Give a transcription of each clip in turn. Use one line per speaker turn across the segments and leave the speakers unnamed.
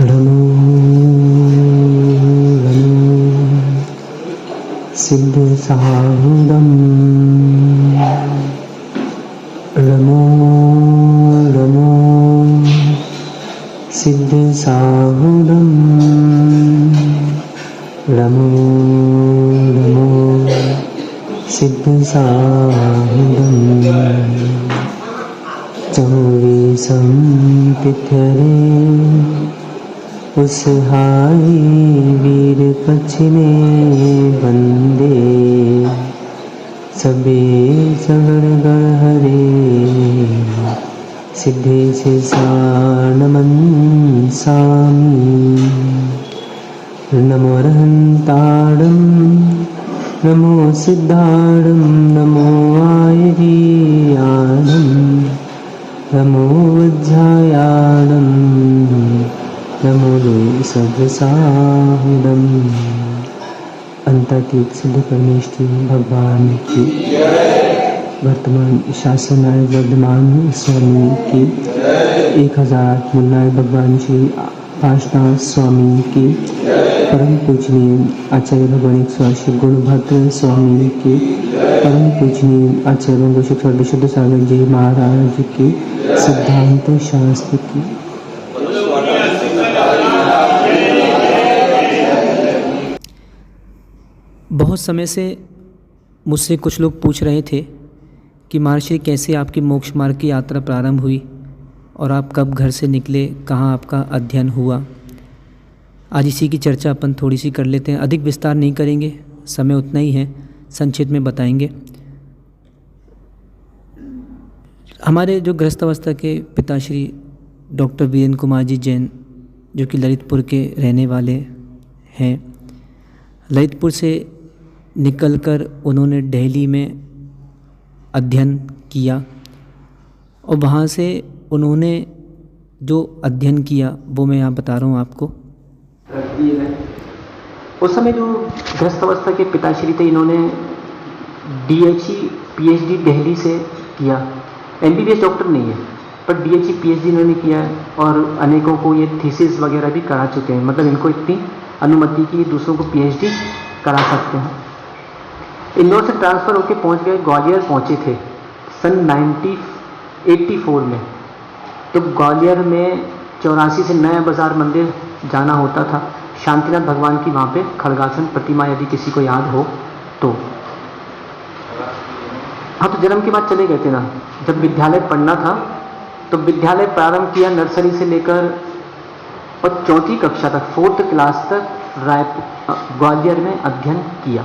रणो सिद्धसाहुदं रमो रमो सिद्धसाहुदं रमो रमो सिद्धसाहुदं चौवीसं तिथ्यरे उसहाई वीर पछिने वंदे सबे सगड़ गण हरे सिद्धेश नमन सामी नमो रहंताड़ं नमो सिद्धाड़ं नमो आयर्याणं नमो वज्रायाणं नमो सिद्धसाहुदं। अंतर्तीत सिद्ध परमेश्वरी भगवान की, वर्तमान शासन नायक वर्धमान स्वामी की, 1000 मुन्नायक भगवान श्री पाशनाथ स्वामी की, परम पूजनीय आचार्य भगवान श्री गुणभद्र स्वामी की, परम पूजनीय आचार्य गोशिक विशुद्ध सागर जी महाराज की, सिद्धांत शास्त्र की।
बहुत समय से मुझसे कुछ लोग पूछ रहे थे कि महर्षि कैसे आपकी मोक्ष मार्ग की यात्रा प्रारंभ हुई और आप कब घर से निकले, कहाँ आपका अध्ययन हुआ। आज इसी की चर्चा अपन थोड़ी सी कर लेते हैं। अधिक विस्तार नहीं करेंगे, समय उतना ही है, संक्षिप्त में बताएंगे। हमारे जो गृहस्थ अवस्था के पिताश्री डॉक्टर वीरेंद्र कुमार जी जैन, जो कि ललितपुर के रहने वाले हैं, ललितपुर से निकलकर उन्होंने दिल्ली में अध्ययन किया और वहाँ से उन्होंने जो अध्ययन किया वो मैं यहाँ बता रहा हूँ आपको।
उस समय जो गृहस्थ अवस्था के पिताश्री थे, इन्होंने DHE PhD दिल्ली से किया। MBBS डॉक्टर नहीं है, पर DHE PhD इन्होंने किया और अनेकों को ये थीसिस वगैरह भी करा चुके हैं। मतलब इनको इतनी अनुमति की दूसरों को PhD करा सकते हैं। इंदौर से ट्रांसफ़र होकर पहुंच गए, ग्वालियर पहुंचे थे सन 1984 में। तो ग्वालियर में 84 से नया बाज़ार मंदिर जाना होता था। शांतिनाथ भगवान की वहाँ पे खड़गासन प्रतिमा, यदि किसी को याद हो तो। हाँ, तो जन्म के बाद चले गए थे ना। जब विद्यालय पढ़ना था तो विद्यालय प्रारंभ किया नर्सरी से लेकर और 4वीं कक्षा तक, 4th क्लास तक रायपुर ग्वालियर में अध्ययन किया,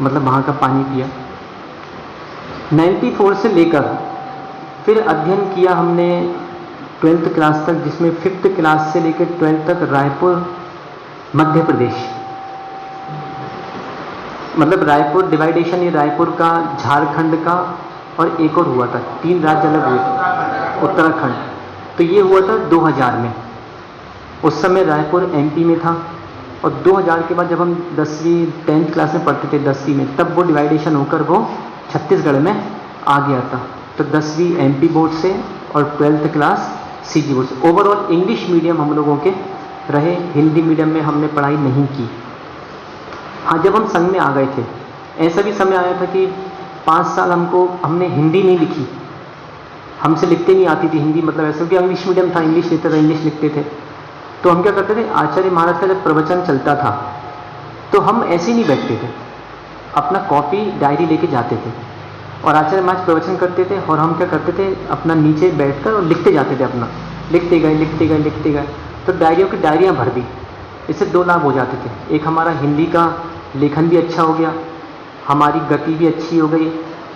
मतलब वहाँ का पानी पिया। 94 से लेकर फिर अध्ययन किया हमने 12th क्लास तक, जिसमें 5th क्लास से लेकर 12th तक रायपुर मध्य प्रदेश। मतलब रायपुर डिवाइडेशन ये रायपुर का, झारखंड का और एक और हुआ था, 3 राज्य अलग हुए, उत्तराखंड। तो ये हुआ था 2000 में। उस समय रायपुर MP में था और 2000 के बाद जब हम 10वीं 10th क्लास में पढ़ते थे, 10वीं में, तब वो डिवाइडेशन होकर वो छत्तीसगढ़ में आ गया था। तो 10वीं MP बोर्ड से और 12th क्लास CG बोर्ड से। ओवरऑल इंग्लिश मीडियम हम लोगों के रहे, हिंदी मीडियम में हमने पढ़ाई नहीं की। हाँ, जब हम संघ में आ गए थे, ऐसा भी समय आया था कि 5 साल हमने हिंदी नहीं लिखी, हमसे लिखते नहीं आती थी हिंदी। मतलब ऐसा कि इंग्लिश मीडियम था, इंग्लिश लिखते थे, इंग्लिश लिखते थे। तो हम क्या करते थे, आचार्य महाराज का जब प्रवचन चलता था तो हम ऐसे नहीं बैठते थे, अपना कॉपी डायरी लेके जाते थे और आचार्य महाराज प्रवचन करते थे और हम क्या करते थे, अपना नीचे बैठकर और लिखते जाते थे, अपना लिखते गए लिखते गए लिखते गए। तो डायरियों की डायरियाँ भर दी। इससे 2 लाभ हो जाते थे। एक, हमारा हिंदी का लेखन भी अच्छा हो गया, हमारी गति भी अच्छी हो गई,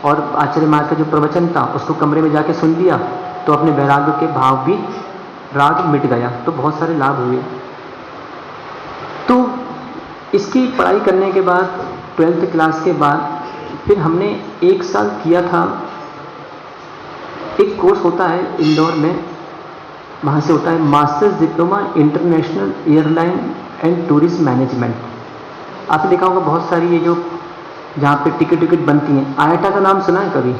और आचार्य महाराज का जो प्रवचन था उसको कमरे में जाके सुन लिया तो अपने वैराग्य के भाव भी, राग मिट गया। तो बहुत सारे लाभ हुए। तो इसकी पढ़ाई करने के बाद 12th क्लास के बाद फिर हमने 1 साल किया था। एक कोर्स होता है इंदौर में, वहाँ से होता है masters diploma international airline and tourism management. आपने देखा होगा बहुत सारी ये जो जहाँ पे टिकट बनती हैं, आयाटा का नाम सुना है कभी?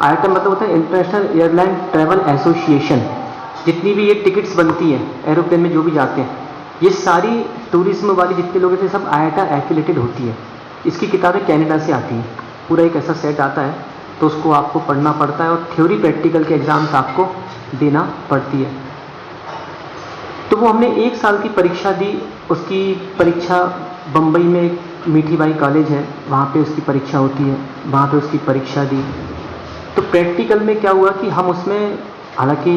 आयाटा मतलब होता है इंटरनेशनल एयरलाइन ट्रैवल एसोसिएशन। जितनी भी ये टिकट्स बनती हैं एरोप्लेन में जो भी जाते हैं, ये सारी टूरिज्म वाली जितने लोग थे सब आईआईटा एफिलेटेड होती है। इसकी किताबें कनाडा से आती हैं, पूरा एक ऐसा सेट आता है, तो उसको आपको पढ़ना पड़ता है और थ्योरी प्रैक्टिकल के एग्ज़ाम्स आपको देना पड़ती है। तो वो हमने 1 साल की परीक्षा दी। उसकी परीक्षा बम्बई में एक मीठीबाई कॉलेज है, वहाँ पे उसकी परीक्षा होती है, वहाँ पे उसकी परीक्षा दी। तो प्रैक्टिकल में क्या हुआ कि हम उसमें, हालांकि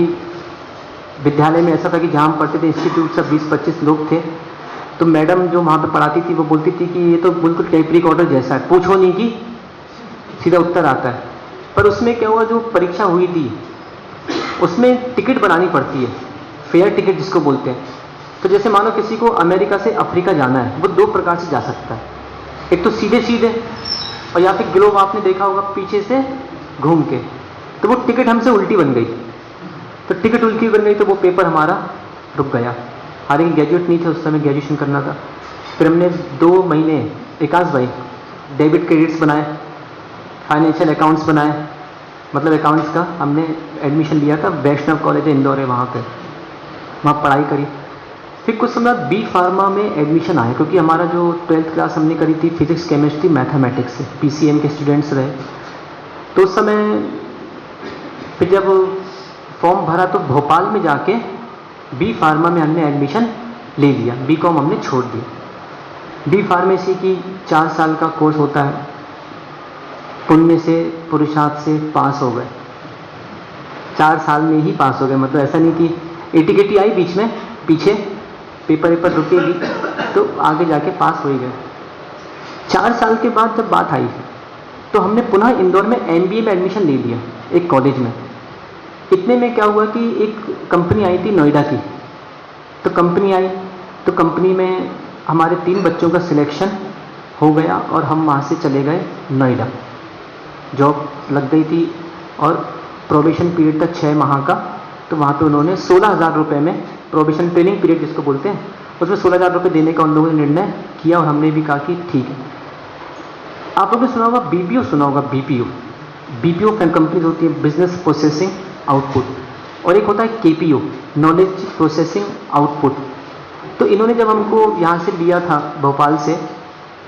विद्यालय में ऐसा था कि जहाँ हम पढ़ते थे इंस्टीट्यूट से 20-25 लोग थे, तो मैडम जो वहाँ पे पढ़ाती थी वो बोलती थी कि ये तो बिल्कुल टेप रिकॉर्डर जैसा है, पूछो नहीं कि सीधा उत्तर आता है। पर उसमें क्या हुआ, जो परीक्षा हुई थी उसमें टिकट बनानी पड़ती है, फेयर टिकट जिसको बोलते हैं। तो जैसे मानो किसी को अमेरिका से अफ्रीका जाना है, वो 2 प्रकार से जा सकता है, एक तो सीधे सीधे, और या फिर ग्लोब आपने देखा होगा पीछे से घूम के। तो वो टिकट हमसे उल्टी बन गई, तो टिकट उल्टी बन गई तो वो पेपर हमारा रुक गया। हालांकि ग्रेजुएट नहीं थे उस समय, ग्रेजुएशन करना था। फिर हमने 2 महीने विकास भाई डेबिट क्रेडिट्स बनाए, फाइनेंशियल अकाउंट्स बनाए, मतलब अकाउंट्स का हमने एडमिशन लिया था, वैष्णव कॉलेज इंदौर है वहाँ पे, वहाँ पढ़ाई करी। फिर कुछ समय बी फार्मा में एडमिशन आया, क्योंकि हमारा जो 12th क्लास हमने करी थी फिजिक्स केमिस्ट्री मैथमेटिक्स से, PCM के स्टूडेंट्स रहे। तो उस समय फिर जब फॉर्म भरा तो भोपाल में जाके बी फार्मा में हमने एडमिशन ले लिया, BCom हमने छोड़ दिया। बी फार्मेसी की 4 साल का कोर्स होता है, पुण्य से पुरुषार्थ से पास हो गए, 4 साल में ही पास हो गए। मतलब ऐसा नहीं कि एटीकेटी आई बीच में, पीछे पेपर रुकेगी तो आगे जाके पास हो ही गए। 4 साल के बाद जब बात आई तो हमने पुनः इंदौर में MBA में एडमिशन ले लिया एक कॉलेज में। इतने में क्या हुआ कि एक कंपनी आई थी नोएडा की, तो कंपनी आई तो कंपनी में हमारे 3 बच्चों का सिलेक्शन हो गया और हम वहाँ से चले गए नोएडा। जॉब लग गई थी और प्रोबेशन पीरियड था 6 माह का, तो वहाँ पे उन्होंने 16,000 रुपये में, प्रोबेशन ट्रेनिंग पीरियड जिसको बोलते हैं, उसमें 16,000 रुपये देने का उन लोगों ने निर्णय किया और हमने भी कहा कि ठीक है। आप लोगों ने सुना होगा BPO, सुना होगा BPO कंपनीज होती है, बिजनेस प्रोसेसिंग आउटपुट, और एक होता है KPO, नॉलेज प्रोसेसिंग आउटपुट। तो इन्होंने जब हमको यहाँ से लिया था भोपाल से,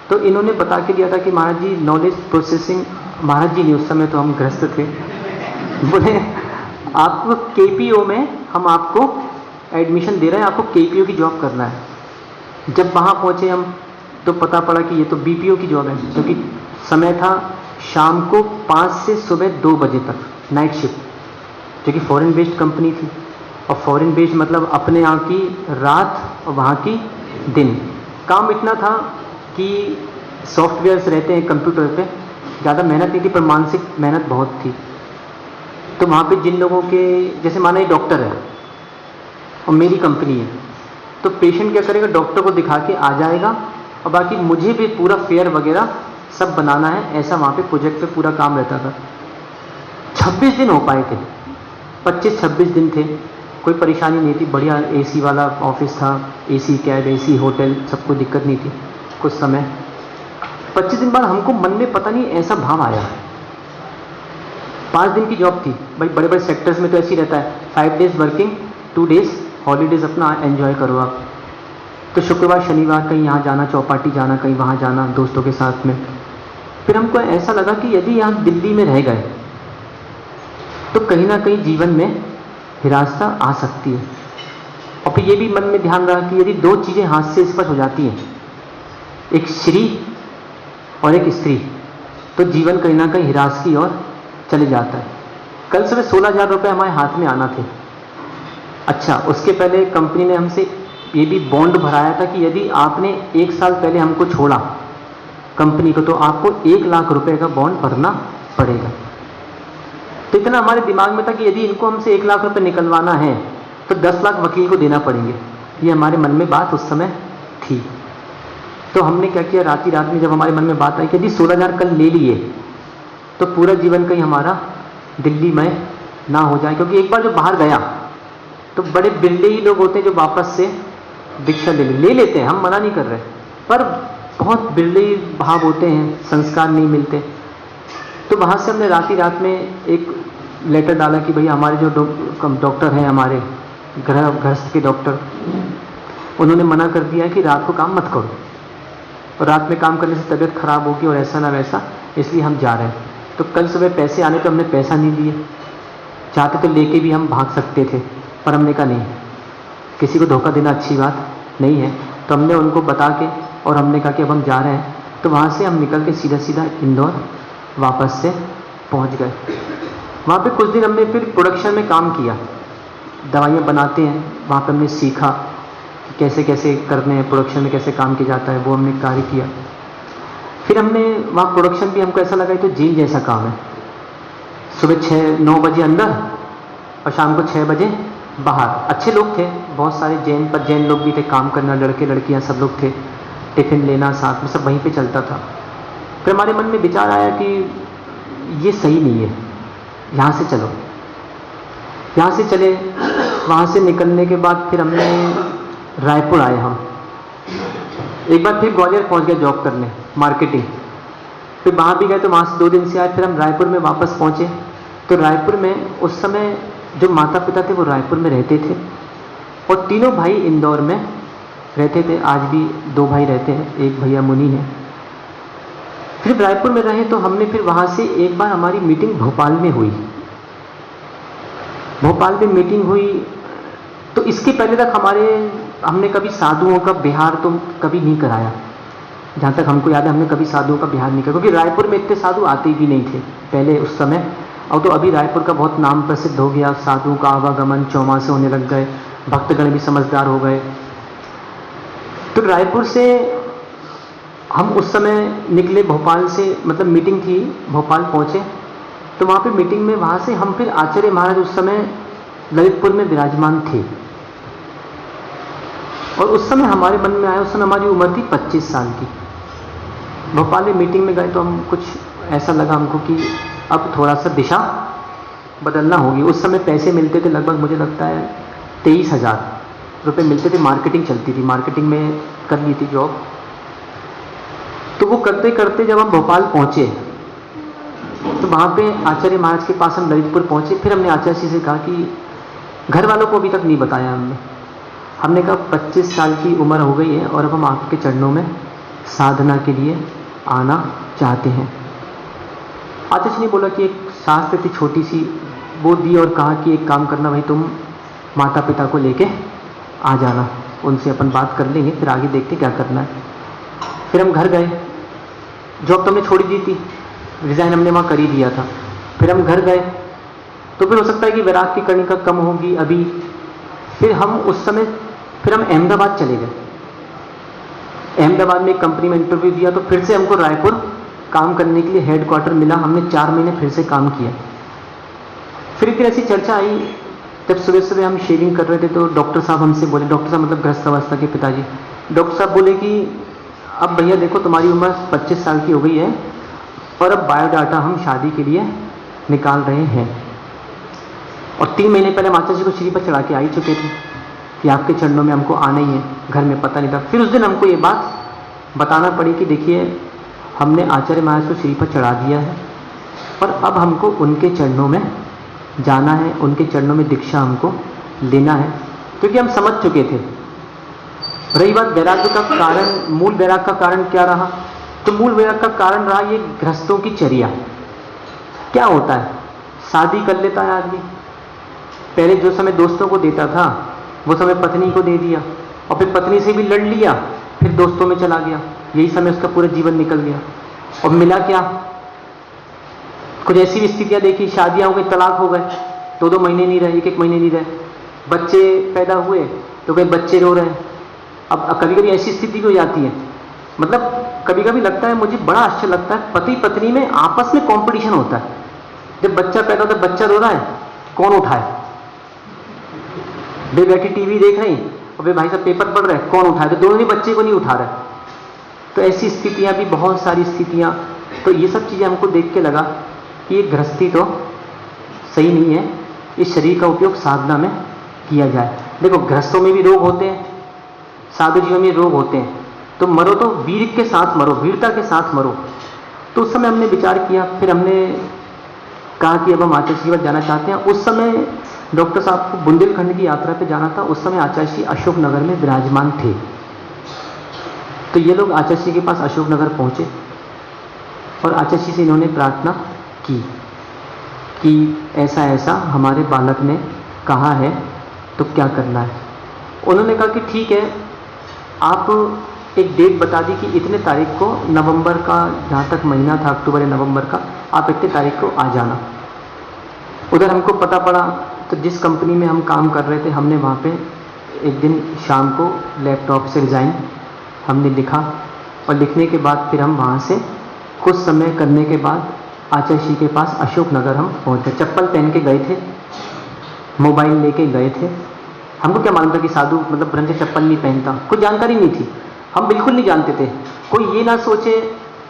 तो इन्होंने बता के दिया था कि महाराज जी नॉलेज प्रोसेसिंग, महाराज जी नहीं उस समय तो हम गृहस्थ थे, बोले आपको KPO में हम आपको एडमिशन दे रहे हैं, आपको KPO की जॉब करना है। जब वहाँ पहुँचे हम तो पता पड़ा कि ये तो BPO की जॉब है, क्योंकि समय था शाम को 5 से सुबह 2 बजे तक नाइट शिफ्ट, जो कि फॉरेन बेस्ड कंपनी थी। और फॉरेन बेस्ड मतलब अपने यहाँ की रात और वहाँ की दिन। काम इतना था कि सॉफ्टवेयर्स रहते हैं कंप्यूटर पे, ज़्यादा मेहनत नहीं थी पर मानसिक मेहनत बहुत थी। तो वहाँ पे जिन लोगों के, जैसे माना ये डॉक्टर है और मेरी कंपनी है, तो पेशेंट क्या करेगा, डॉक्टर को दिखा के आ जाएगा और बाकी मुझे भी पूरा फेयर वगैरह सब बनाना है, ऐसा वहाँ पे प्रोजेक्ट पे पूरा काम रहता था। 26 दिन हो पाए थे, 25-26 दिन थे, कोई परेशानी नहीं थी, बढ़िया AC वाला ऑफिस था, AC कैब, AC होटल, सब कोई दिक्कत नहीं थी। कुछ समय 25 दिन बाद हमको मन में पता नहीं ऐसा भाव आया, 5 दिन की जॉब थी भाई, बड़े बड़े सेक्टर्स में तो ऐसे ही रहता है, 5 डेज वर्किंग 2 डेज हॉलीडेज, अपना एंजॉय करो आप। तो शुक्रवार शनिवार कहीं यहाँ जाना, चौपाटी जाना, कहीं वहाँ जाना दोस्तों के साथ में। फिर हमको ऐसा लगा कि यदि यहाँ दिल्ली में रह गए तो कहीं ना कहीं जीवन में निराशा आ सकती है। और फिर ये भी मन में ध्यान रहा कि यदि 2 चीज़ें हाथ से स्पर्श हो जाती हैं, एक श्री और एक स्त्री, तो जीवन कहीं ना कहीं निराश की ओर चले जाता है। कल सुबह 16,000 रुपये हमारे हाथ में आना थे। अच्छा, उसके पहले कंपनी ने हमसे ये भी बॉन्ड भराया था कि यदि आपने 1 साल पहले हमको छोड़ा कंपनी को, तो आपको 1 लाख रुपए का बॉन्ड भरना पड़ेगा। तो इतना हमारे दिमाग में था कि यदि इनको हमसे 1 लाख रुपए निकलवाना है तो 10 लाख वकील को देना पड़ेंगे, ये हमारे मन में बात उस समय थी। तो हमने क्या किया, रात में जब हमारे मन में बात आई कि यदि 16,000 कल ले लिए तो पूरा जीवन कहीं हमारा दिल्ली में ना हो जाए, क्योंकि एक बार जो बाहर गया तो बड़े बिरले ही लोग होते हैं जो वापस से दीक्षा ले लेते हैं, हम मना नहीं कर रहे, पर बहुत बिरले भाव होते हैं, संस्कार नहीं मिलते। तो वहाँ से हमने रात में एक लेटर डाला कि भैया हमारे जो डॉक्टर हैं हमारे, गृहस्थ के डॉक्टर, उन्होंने मना कर दिया है कि रात को काम मत करो, और रात में काम करने से तबीयत खराब होगी और ऐसा ना वैसा, इसलिए हम जा रहे हैं। तो कल सुबह पैसे आने तो हमने पैसा नहीं दिए, चाहते तो लेके भी हम भाग सकते थे, पर हमने कहा नहीं, किसी को धोखा देना अच्छी बात नहीं है। तो हमने उनको बता के और हमने कहा कि अब हम जा रहे हैं। तो वहाँ से हम निकल के सीधा सीधा इंदौर वापस से पहुँच गए। वहाँ पे कुछ दिन हमने फिर प्रोडक्शन में काम किया, दवाइयाँ बनाते हैं, वहाँ पे हमने सीखा कि कैसे कैसे करने हैं, प्रोडक्शन में कैसे काम किया जाता है, वो हमने कार्य किया। फिर हमने वहाँ प्रोडक्शन भी हमको ऐसा लगा तो जेल जैसा काम है, सुबह 6-9 बजे अंदर और शाम को 6 बजे बाहर। अच्छे लोग थे, बहुत सारे जैन लोग भी थे काम करना, लड़के लड़कियाँ सब लोग थे, टिफ़िन लेना साथ में सब वहीं पे चलता था। फिर हमारे मन में विचार आया कि ये सही नहीं है, यहाँ से चलो। यहाँ से चले, वहाँ से निकलने के बाद फिर हमने रायपुर आए। हम एक बार फिर ग्वालियर पहुँच गए जॉब करने, मार्केटिंग। फिर वहाँ भी गए तो वहाँ से 2 दिन से आए। फिर हम रायपुर में वापस पहुँचे। तो रायपुर में उस समय जो माता पिता थे वो रायपुर में रहते थे और तीनों भाई इंदौर में रहते थे। आज भी 2 भाई रहते हैं, एक भैया मुनि है। फिर रायपुर में रहे तो हमने फिर वहाँ से एक बार हमारी मीटिंग भोपाल में हुई। भोपाल में मीटिंग हुई तो इसके पहले तक हमने कभी साधुओं का बिहार तो कभी नहीं कराया। जहाँ तक हमको याद है हमने कभी साधुओं का बिहार नहीं किया, क्योंकि रायपुर में इतने साधु आते भी नहीं थे पहले उस समय। और तो अभी रायपुर का बहुत नाम प्रसिद्ध हो गया, साधुओं का आवागमन चौमासे होने लग गए, भक्तगण भी समझदार हो गए। तो रायपुर से हम उस समय निकले भोपाल से, मतलब मीटिंग थी, भोपाल पहुँचे। तो वहाँ पे मीटिंग में वहाँ से हम फिर आचार्य महाराज उस समय ललितपुर में विराजमान थे। और उस समय हमारे मन में आया, उस समय हमारी उम्र थी 25 साल की। भोपाल में मीटिंग में गए तो हम कुछ ऐसा लगा हमको कि अब थोड़ा सा दिशा बदलना होगी। उस समय पैसे मिलते थे लगभग, मुझे लगता है 23,000 रुपये मिलते थे। मार्केटिंग चलती थी, मार्केटिंग में कर ली थी जॉब। तो वो करते करते जब हम भोपाल पहुँचे तो वहाँ पे आचार्य महाराज के पास हम ललितपुर पहुँचे। फिर हमने आचार्य जी से कहा कि घर वालों को अभी तक नहीं बताया हमने कहा 25 साल की उम्र हो गई है और अब हम आपके चरणों में साधना के लिए आना चाहते हैं। आचार्य जी ने बोला कि एक शास्त्र थी छोटी सी, वो दी और कहा कि एक काम करना भाई, तुम माता पिता को लेके आ जाना, उनसे अपन बात कर लेंगे, फिर आगे देखते क्या करना है। फिर हम घर गए, जॉब तो हमने छोड़ दी थी, रिज़ाइन हमने वहाँ कर ही दिया था। फिर हम घर गए तो फिर हो सकता है कि वैराग की कणिका कम होगी अभी। फिर हम उस समय हम अहमदाबाद चले गए। अहमदाबाद में एक कंपनी में इंटरव्यू दिया तो फिर से हमको रायपुर काम करने के लिए हेडक्वार्टर मिला। हमने 4 महीने फिर से काम किया। फिर ऐसी चर्चा आई, जब सुबह सुबह हम शेविंग कर रहे थे तो डॉक्टर साहब हमसे बोले, डॉक्टर साहब मतलब गृहस्थ अवस्था के पिताजी, डॉक्टर साहब बोले कि अब भैया देखो तुम्हारी उम्र 25 साल की हो गई है और अब बायोडाटा हम शादी के लिए निकाल रहे हैं। और 3 महीने पहले माता जी को श्री पर चढ़ा के आ ही चुके थे कि आपके चरणों में हमको आना ही है, घर में पता नहीं था। फिर उस दिन हमको ये बात बताना पड़ी कि देखिए हमने आचार्य महाराज को श्री पर चढ़ा दिया है और अब हमको उनके चरणों में जाना है, उनके चरणों में दीक्षा हमको लेना है, क्योंकि हम समझ चुके थे। रही बात वैराग्य का कारण, मूल वैराग का कारण क्या रहा, तो मूल वैराग का कारण रहा ये गृहस्थों की चर्या। क्या होता है, शादी कर लेता है आदमी, पहले जो समय दोस्तों को देता था वो समय पत्नी को दे दिया और फिर पत्नी से भी लड़ लिया, फिर दोस्तों में चला गया, यही समय उसका पूरा जीवन निकल गया। और मिला क्या, कुछ ऐसी स्थितियां देखी, शादियां हो गई, तलाक हो गए, 2-2 महीने नहीं रहे, 1-1 महीने नहीं रहे, बच्चे पैदा हुए तो कई बच्चे रो रहे हैं। अब कभी कभी ऐसी स्थिति हो जाती है, मतलब कभी कभी लगता है, मुझे बड़ा आश्चर्य लगता है, पति पत्नी में आपस में कंपटीशन होता है। जब बच्चा पैदा होता है, बच्चा रो रहा है, कौन उठाए, वे बैठी टीवी देख रही और वे भाई साहब पेपर पढ़ रहे हैं, कौन उठाए, तो दोनों ही बच्चे को नहीं उठा रहे। तो ऐसी स्थितियां भी, बहुत सारी स्थितियां, तो ये सब चीजें हमको देख के लगा कि ये गृहस्थी तो सही नहीं है, इस शरीर का उपयोग साधना में किया जाए। देखो गृहस्थों में भी रोग होते हैं, साधु जीवन में रोग होते हैं, तो मरो तो वीर के साथ मरो, वीरता के साथ मरो। तो उस समय हमने विचार किया, फिर हमने कहा कि अब हम आचार्य जी के पास जाना चाहते हैं। उस समय डॉक्टर साहब को बुंदेलखंड की यात्रा पे जाना था। उस समय आचार्य श्री अशोकनगर में विराजमान थे। तो ये लोग आचार्य श्री के पास अशोकनगर पहुंचे और आचार्य श्री से इन्होंने प्रार्थना की कि ऐसा ऐसा हमारे बालक ने कहा है, तो क्या करना है। उन्होंने कहा कि ठीक है, आप एक डेट बता दी कि इतने तारीख को, नवंबर का जहाँ तक महीना था, अक्टूबर या नवंबर का, आप इतने तारीख को आ जाना। उधर हमको पता पड़ा तो जिस कंपनी में हम काम कर रहे थे, हमने वहाँ पे एक दिन शाम को लैपटॉप से रिज़ाइन हमने लिखा और लिखने के बाद फिर हम वहाँ से कुछ समय करने के बाद आचार्य श्री के पास अशोकनगर हम पहुँचे। चप्पल पहन के गए थे, मोबाइल लेके गए थे। हमको क्या मालूम था कि साधु मतलब ब्रह्मचर्य चप्पल नहीं पहनता, कुछ जानकारी नहीं थी, हम बिल्कुल नहीं जानते थे। कोई ये ना सोचे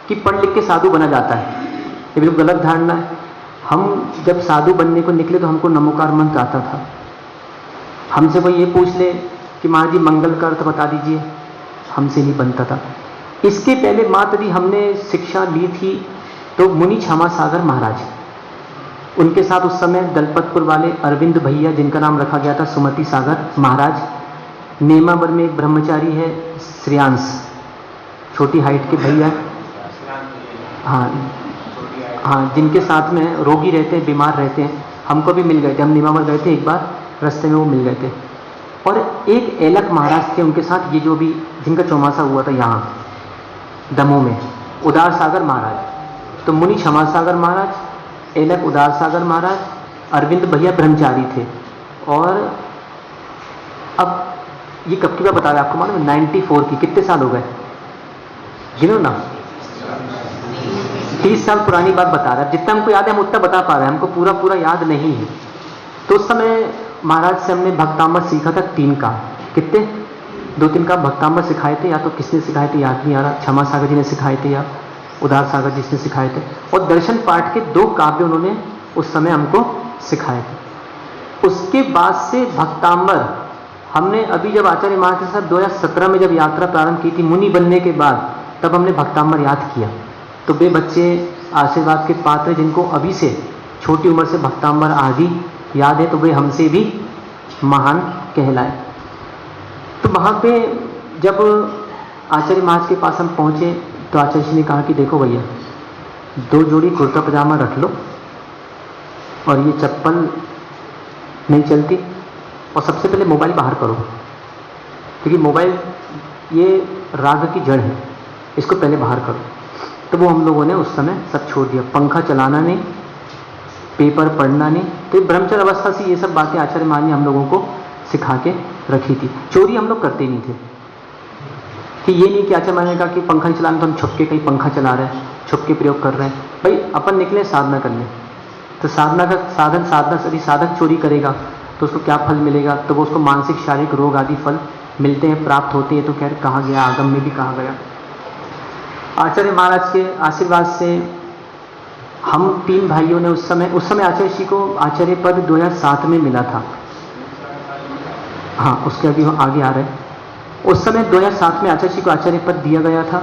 कि पढ़ लिख के साधु बना जाता है, ये बिल्कुल गलत धारणा है। हम जब साधु बनने को निकले तो हमको नमोकार मंत्र आता था। हमसे कोई ये पूछ ले कि महाराज जी मंगल का अर्थ बता दीजिए, हमसे नहीं बनता था। इसके पहले मात्र ही हमने शिक्षा ली थी तो मुनि क्षमा सागर महाराज, उनके साथ उस समय दलपतपुर वाले अरविंद भैया, जिनका नाम रखा गया था सुमति सागर महाराज, नेमावर में एक ब्रह्मचारी है श्रेयांश, छोटी हाइट के भैया, हाँ, जिनके साथ में रोगी रहते हैं, बीमार रहते हैं। हमको भी मिल गए थे, हम नेमावर गए थे एक बार, रास्ते में वो मिल गए थे। और एक एलक महाराज थे उनके साथ, ये जो भी जिनका चौमासा हुआ था यहाँ दमोह में, उदार सागर महाराज। तो मुनि क्षमा सागर महाराज, एलक उदार सागर महाराज, अरविंद भैया ब्रह्मचारी थे। और अब ये कब की बात बता रहे आपको मालूम है? 94 की। कितने साल हो गए गिनो ना, 30 साल पुरानी बात बता रहा है। जितना हमको याद है हम उतना बता पा रहे हैं, हमको पूरा पूरा याद नहीं है। तो उस समय महाराज से हमने भक्तामृत सीखा था 3 का, कितने 2-3 का भक्तामृत सिखाए थे, या तो किसने सिखाए थे याद नहीं आ रहा, क्षमा सागर जी ने सिखाए थे या उदार सागर जी ने सिखाए थे। और दर्शन पाठ के 2 काव्य उन्होंने उस समय हमको सिखाए थे। उसके बाद से भक्तामृत हमने अभी जब आचार्य महाराज के साथ 2017 में जब यात्रा प्रारंभ की थी मुनि बनने के बाद, तब हमने भक्तामृत याद किया। तो वे बच्चे आशीर्वाद के पात्र जिनको अभी से छोटी उम्र से भक्तामृत आदि याद है, तो वे हमसे भी महान कहलाए। तो वहाँ पे जब आचार्य महाराज के पास हम पहुँचे तो आचार्य जी ने कहा कि देखो भैया, 2 जोड़ी कुर्ता पजामा रख लो और ये चप्पल नहीं चलती, और सबसे पहले मोबाइल बाहर करो, क्योंकि मोबाइल ये राग की जड़ है, इसको पहले बाहर करो। तो वो हम लोगों ने उस समय सब छोड़ दिया, पंखा चलाना नहीं, पेपर पढ़ना नहीं। तो ब्रह्मचर्य अवस्था से ये सब बातें आचार्य महाराज ने हम लोगों को सिखा के रखी थी। चोरी हम लोग करते नहीं थे, कि ये नहीं कि आचार्य महाराज ने कहा कि पंखा नहीं चलाना तो हम छुप के कहीं पंखा चला रहे हैं, छुप के प्रयोग कर रहे हैं। भाई अपन निकले साधना करने, तो साधना का साधना सभी साधक चोरी करेगा तो उसको क्या फल मिलेगा? तो वो उसको मानसिक शारीरिक रोग आदि फल मिलते हैं, प्राप्त होते हैं। तो खैर कहा गया, आगम में भी कहा गया। आचार्य महाराज के आशीर्वाद से हम 3 भाइयों ने उस समय आचार्य जी को आचार्य पद 2007 में मिला था। हाँ, उसके अभी आगे आ रहे हैं। उस समय 2007 में आचार्य जी को आचार्य पद दिया गया था।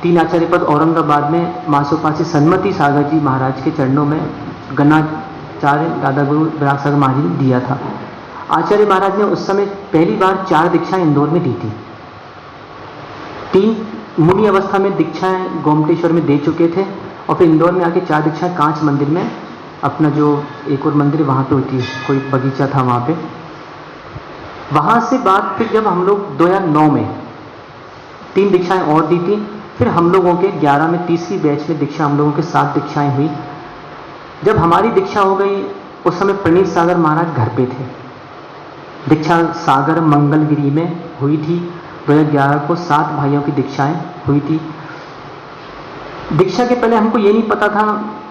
3 आचार्य पद औरंगाबाद में मासोपासी सन्मति सागर जी महाराज के चरणों में गणाचार्य दादा गुरु विराग सागर महाराज ने दिया था। आचार्य महाराज ने उस समय पहली बार 4 दीक्षाएं इंदौर में दी थी। 3 मुनि अवस्था में दीक्षाएं गोमटेश्वर में दे चुके थे, और फिर इंदौर में आके 4 दीक्षाएं कांच मंदिर में, अपना जो एक और मंदिर वहाँ पे होती है, कोई बगीचा था वहाँ पे। वहाँ से बाद फिर जब हम लोग 2009 में 3 दीक्षाएं और दी थी, फिर हम लोगों के 11 में तीसरी बैच में दीक्षा हम लोगों के 7 दीक्षाएं हुई। जब हमारी दीक्षा हो गई उस समय प्रणीत सागर महाराज घर पे थे। दीक्षा सागर मंगलगिरी में हुई थी। 2011 को 7 भाइयों की दीक्षाएं हुई थी। दीक्षा के पहले हमको ये नहीं पता था,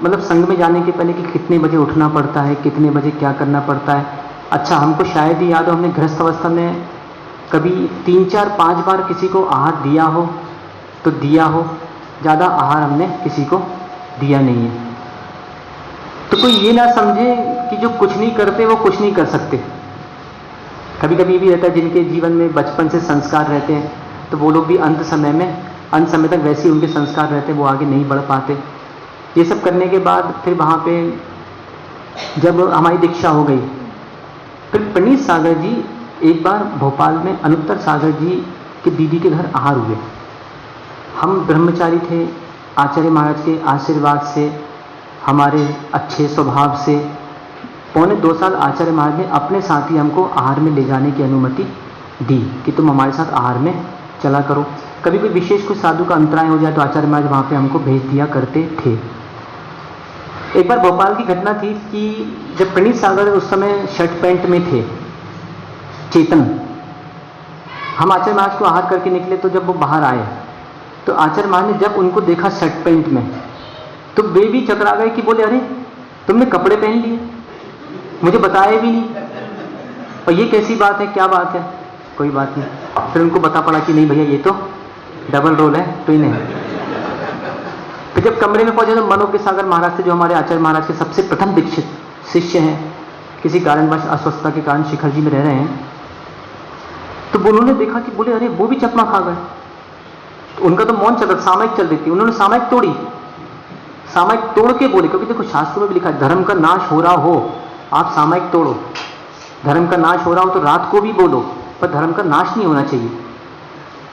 मतलब संघ में जाने के पहले, कि कितने बजे उठना पड़ता है, कितने बजे क्या करना पड़ता है। अच्छा, हमको शायद ही याद हो हमने गृहस्थ अवस्था में कभी 3, 4, 5 बार किसी को आहार दिया हो तो दिया हो, ज़्यादा आहार हमने किसी को दिया नहीं है। तो कोई ये ना समझे कि जो कुछ नहीं करते वो कुछ नहीं कर सकते। कभी कभी भी रहता है जिनके जीवन में बचपन से संस्कार रहते हैं, तो वो लोग भी अंत समय तक वैसे ही उनके संस्कार रहते हैं, वो आगे नहीं बढ़ पाते। ये सब करने के बाद फिर वहाँ पे जब हमारी दीक्षा हो गई फिर प्रणीत सागर जी एक बार भोपाल में अनुत्तर सागर जी के दीदी के घर आहार हुए। हम ब्रह्मचारी थे, आचार्य महाराज के आशीर्वाद से, हमारे अच्छे स्वभाव से पौने 2 साल आचार्य महाराज ने अपने साथ ही हमको आहार में ले जाने की अनुमति दी कि तुम हमारे साथ आहार में चला करो। कभी कोई विशेष कुछ साधु का अंतराय हो जाए तो आचार्य महाराज वहाँ पे हमको भेज दिया करते थे। एक बार भोपाल की घटना थी कि जब प्रणीत सागर उस समय शर्ट पैंट में थे, चेतन, हम आचार्य महाराज को आहार करके निकले तो जब वो बाहर आए तो आचार्य महाराज ने जब उनको देखा शर्ट पैंट में तो वे भी चकरा गए कि बोले अरे तुमने कपड़े पहन लिए, मुझे बताया भी नहीं, और ये कैसी बात है, क्या बात है। कोई बात नहीं, फिर उनको बता पड़ा कि नहीं भैया ये तो डबल रोल है, तो ही नहीं। फिर जब कमरे में पहुंचे तो मनोज्ञ सागर महाराज थे, जो हमारे आचार्य महाराज के सबसे प्रथम दीक्षित शिष्य हैं, किसी कारणवश अस्वस्थता के कारण शिखर जी में रह रहे हैं, तो उन्होंने देखा कि बोले अरे वो भी चकमा खा गए। तो उनका तो मौन चल, सामयिक चल रही थी, उन्होंने सामयिक तोड़ी, सामयिक तोड़ के बोले, क्योंकि देखो शास्त्रों में भी लिखा है धर्म का नाश हो रहा हो आप सामयिक तोड़ो, धर्म का नाश हो रहा हो तो रात को भी बोलो, पर धर्म का नाश नहीं होना चाहिए।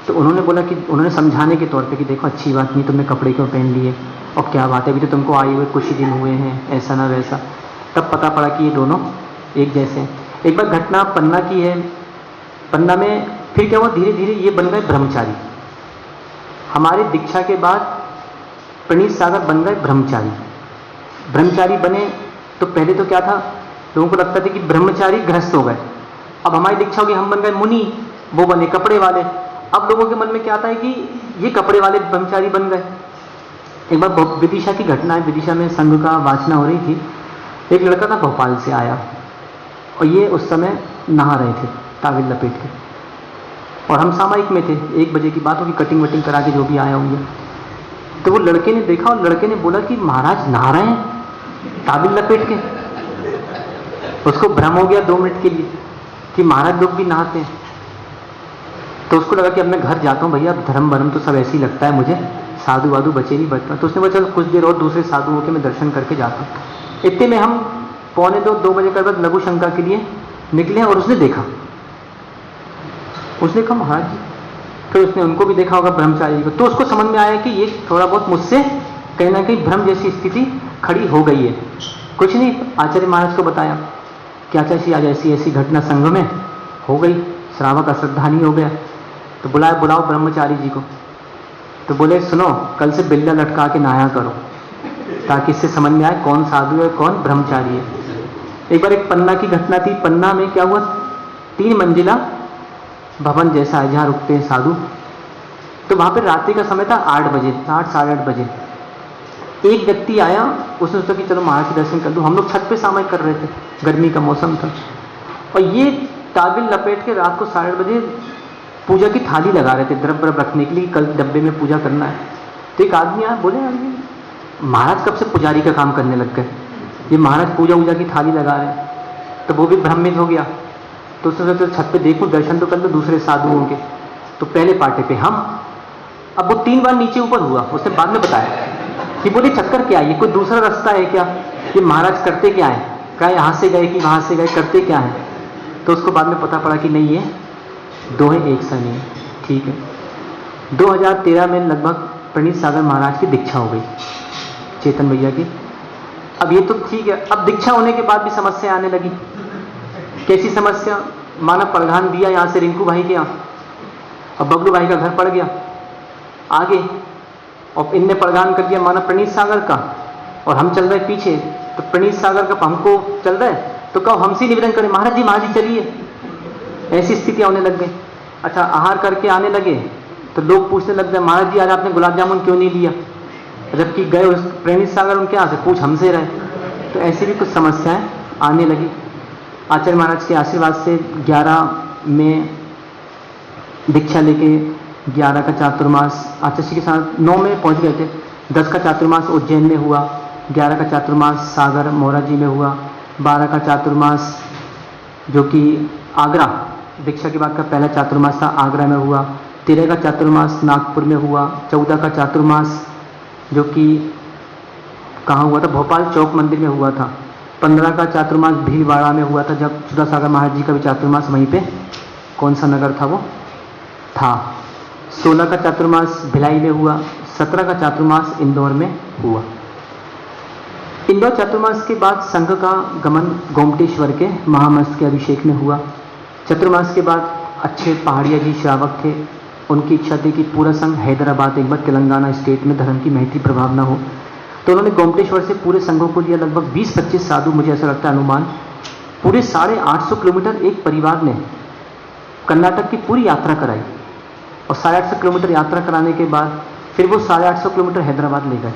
तो उन्होंने बोला कि उन्होंने समझाने के तौर पे कि देखो अच्छी बात नहीं, तुमने कपड़े क्यों पहन लिए, और क्या बात है, अभी तो तुमको आए हुए कुछ ही दिन हुए हैं, ऐसा ना वैसा। तब पता पड़ा कि ये दोनों एक जैसे हैं। एक बार घटना पन्ना की है, पन्ना में फिर क्या हुआ, धीरे धीरे ये बन गए ब्रह्मचारी। हमारी दीक्षा के बाद प्रणीत सागर बन गए ब्रह्मचारी। ब्रह्मचारी बने तो पहले तो क्या था, लोगों को लगता था कि ब्रह्मचारी गृहस्थ हो गए, अब हमारी दीक्षा होगी हम बन गए मुनि, वो बने कपड़े वाले। अब लोगों के मन में क्या आता है कि ये कपड़े वाले ब्रह्मचारी बन गए। एक बार विदिशा की घटना है, विदिशा में संघ का वाचना हो रही थी, एक लड़का था भोपाल से आया और ये उस समय नहा रहे थे टाविल लपेट के, और हम सामयिक में थे, 1 बजे की बात होगी, कटिंग वटिंग करा के जो भी आया होंगे। तो वो लड़के ने देखा और लड़के ने बोला कि महाराज नहा रहे हैं टाविल लपेट के। उसको भ्रम हो गया 2 मिनट के लिए कि महाराज लोग भी नहाते हैं। तो उसको लगा कि अब मैं घर जाता हूँ भैया, धर्म भरम तो सब ऐसे ही लगता है मुझे, साधु वाधु बचे नहीं बचता। तो उसने बोला चलो कुछ देर और दूसरे साधुओं के मैं दर्शन करके जाता हूँ। इतने में हम पौने 2 बजे के बाद लघु शंका के लिए निकले और उसने देखा महाराज जी, फिर उसने उनको भी देखा होगा ब्रह्मचारी को, तो उसको समझ में आया कि ये थोड़ा बहुत मुझसे कहीं ना कहीं भ्रम जैसी स्थिति खड़ी हो गई है। कुछ नहीं, आचार्य महाराज को बताया कि आचार्य जी आज ऐसी ऐसी घटना संघ में हो गई, श्रावक अश्रद्धानी हो गया, तो बुलाओ ब्रह्मचारी जी को। तो बोले सुनो, कल से बिल्ला लटका के नहाया करो ताकि इससे समझ में आए कौन साधु है कौन ब्रह्मचारी है। एक बार एक पन्ना की घटना थी, पन्ना में क्या हुआ, 3 मंजिला भवन जैसा है जहाँ रुकते हैं साधु। तो वहाँ पे रात्रि का समय था, 8 बजे, 8 साढ़े 8 बजे। एक व्यक्ति आया, उसने सोचा कि चलो महाराज के दर्शन कर लूँ। हम लोग छत पे सामयिक कर रहे थे, गर्मी का मौसम था, और ये टाविल लपेट के रात को 8:30 बजे पूजा की थाली लगा रहे थे, द्रव्य रखने के लिए, कल डब्बे में पूजा करना है। तो एक आदमी आया, बोले यार ये महाराज कब से पुजारी का काम करने लग गए, ये महाराज पूजा वूजा की थाली लगा रहे हैं। तो वो भी भ्रमित हो गया, तो उसने सोचा छत पे देखूं, दर्शन तो कर लो दूसरे साधुओं के। तो पहले पाटे पे हम, अब वो 3 बार नीचे ऊपर हुआ, उसने बाद में बताया कि बोले चक्कर क्या है, ये कोई दूसरा रास्ता है क्या, ये महाराज करते क्या है, क्या यहाँ से गए कि वहाँ से गए, करते क्या है। तो उसको बाद में पता पड़ा कि नहीं ये दोहे एक सा नहीं, ठीक है। 2013 में लगभग प्रणीत सागर महाराज की दीक्षा हो गई, चेतन भैया की। अब ये तो ठीक है, अब दीक्षा होने के बाद भी समस्या आने लगी। कैसी समस्या, माना प्रधान दिया यहाँ से रिंकू भाई के यहाँ, और बबलू भाई का घर पड़ गया आगे, और इनने प्रदान कर दिया माना प्रणीत सागर का, और हम चल रहे पीछे। तो प्रणीत सागर का हमको चल रहा है तो कहो हमसे निवेदन करें महाराज जी चलिए, ऐसी स्थिति होने लग गई। अच्छा, आहार करके आने लगे तो लोग पूछने लग गए महाराज जी आज आपने गुलाब जामुन क्यों नहीं लिया, जबकि गए उस प्रणीत सागर उनके यहाँ से पूछ हमसे रहे। तो ऐसी भी कुछ समस्याएं आने लगी। आचार्य महाराज के आशीर्वाद से 11 में दीक्षा लेके 11 का चातुर्मास आचार्य के साथ 9 में पहुंच गए थे। 10 का चातुर्मास उज्जैन में हुआ, 11 का चातुर्मास सागर मोराजी में हुआ, 12 का चातुर्मास जो कि आगरा दीक्षा के बाद का पहला चातुर्मास था आगरा में हुआ, 13 का चातुर्मास नागपुर में हुआ, 14 का चातुर्मास जो कि कहाँ हुआ था, भोपाल चौक मंदिर में हुआ था, 15 का चातुर्मास भीलवाड़ा में हुआ था, जब चूड़ासागर महाराज जी का भी चातुर्मास वहीं पे, कौन सा नगर था वो था। 16 का चातुर्मास भिलाई में हुआ, 17 का चातुर्मास इंदौर में हुआ। इंदौर चातुर्मास के बाद संघ का गमन गोमटेश्वर के महामस्त के अभिषेक में हुआ। चातुर्मास के बाद अच्छे पहाड़िया जी श्रावक थे, उनकी इच्छा थी कि पूरा संघ हैदराबाद एक बार तेलंगाना स्टेट में धर्म की महती प्रभाव न हो, तो उन्होंने गोमटेश्वर से पूरे संघों को लिया, लगभग 20-25 साधु, मुझे ऐसा लगता है अनुमान, पूरे 850 किलोमीटर एक परिवार ने कर्नाटक की पूरी यात्रा कराई, और 850 किलोमीटर यात्रा कराने के बाद फिर वो 850 किलोमीटर हैदराबाद ले गए।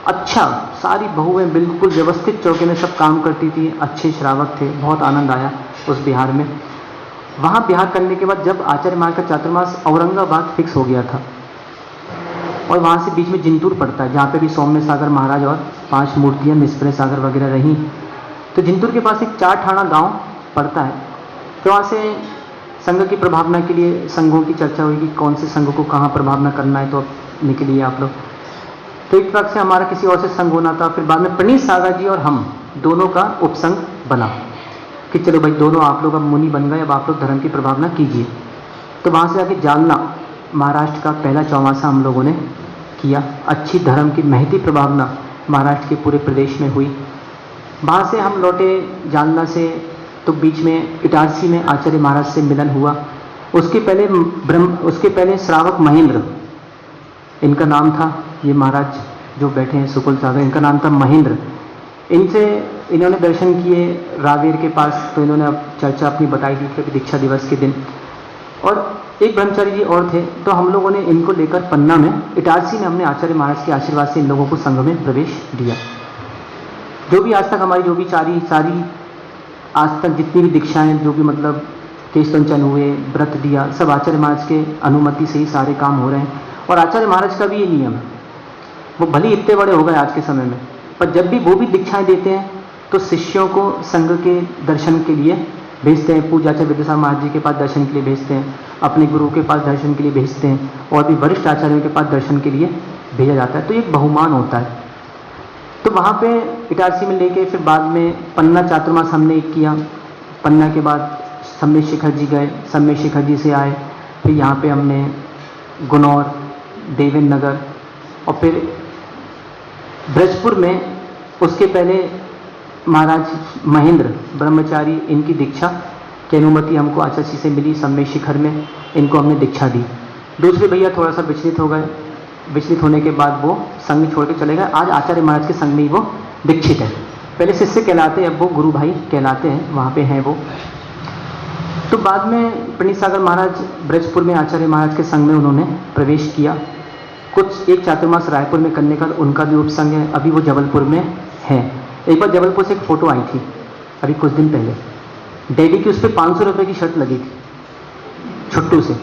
अच्छा, सारी बहुएं बिल्कुल व्यवस्थित चौके में सब काम करती थी, अच्छे श्रावक थे, बहुत आनंद आया उस बिहार में। वहाँ बिहार करने के बाद जब आचार्य महाराज का चातुर्मास औरंगाबाद फिक्स हो गया था, और वहाँ से बीच में जिंतूर पड़ता है, जहाँ पे भी सौम्य सागर महाराज और 5 मूर्तियाँ निष्प्रय सागर वगैरह रहीं, तो जिंतूर के पास एक 4 ठाणा गांव पड़ता है। तो वहाँ से संघ की प्रभावना के लिए संघों की चर्चा हुई कि कौन से संघ को कहाँ प्रभावना करना है, तो अब निकलिए आप लोग। तो एक तरह से हमारा किसी और से संघ होना था, फिर बाद में प्रणीत सागर जी और हम दोनों का उपसंघ बना कि चलो भाई दोनों आप लोग अब मुनि बन गए, अब आप लोग धर्म की प्रभावना कीजिए। तो वहाँ से आके जालना महाराष्ट्र का पहला चौमासा हम लोगों ने किया। अच्छी धर्म की महती प्रभावना महाराष्ट्र के पूरे प्रदेश में हुई। वहाँ से हम लौटे जालना से, तो बीच में इटारसी में आचार्य महाराज से मिलन हुआ। उसके पहले श्रावक महेंद्र, इनका नाम था, ये महाराज जो बैठे हैं सुकुल सागर, इनका नाम था महेंद्र। इन्होंने दर्शन किए रावेर के पास, तो इन्होंने अब चर्चा अपनी बताई थी कि दीक्षा दिवस के दिन। और एक ब्रह्मचारी जी और थे, तो हम लोगों ने इनको लेकर पन्ना में, इटारसी में हमने आचार्य महाराज के आशीर्वाद से इन लोगों को संघ में प्रवेश दिया। जो भी आज तक हमारी जो भी सारी आज तक जितनी भी दीक्षाएं, जो भी मतलब केश कंचन हुए, व्रत दिया, सब आचार्य महाराज के अनुमति से ही सारे काम हो रहे हैं। और आचार्य महाराज का भी ये नियम है, वो भले इतने बड़े हो गए आज के समय में, पर जब भी वो भी दीक्षाएं देते हैं तो शिष्यों को संघ के दर्शन के लिए भेजते हैं। पूज्य आचार्य विद्यासागर महाराज जी के पास दर्शन के लिए भेजते हैं, अपने गुरु के पास दर्शन के लिए भेजते हैं, और भी वरिष्ठ आचार्यों के पास दर्शन के लिए भेजा जाता है। तो एक बहुमान होता है। तो वहाँ पे इटारसी में लेके फिर बाद में पन्ना चातुर्मास हमने एक किया। पन्ना के बाद सम्य शिखर जी गए, सम्य शिखर जी से आए, फिर यहाँ पे हमने गुनौर, देवेंद्र नगर, और फिर ब्रजपुर में उसके पहले महाराज महेंद्र ब्रह्मचारी, इनकी दीक्षा की अनुमति हमको आचार्य जी से मिली। सम्य शिखर में इनको हमने दीक्षा दी। दूसरे भैया थोड़ा सा विचलित हो गए, विचलित होने के बाद वो संघ छोड़ के चले गए। आज आचार्य महाराज के संघ में ही वो दीक्षित है। पहले शिष्य कहलाते हैं, अब वो गुरु भाई कहलाते हैं, वहाँ पे हैं वो। तो बाद में प्रणीत सागर महाराज ब्रजपुर में आचार्य महाराज के संघ में उन्होंने प्रवेश किया। कुछ एक चातुर्मास रायपुर में करने का उनका भी उपसंघ है, अभी वो जबलपुर में है। एक बार जबलपुर से एक फ़ोटो आई थी अभी कुछ दिन पहले, डैडी की उस पर 500 रुपये की शर्ट लगी थी छुट्टू से।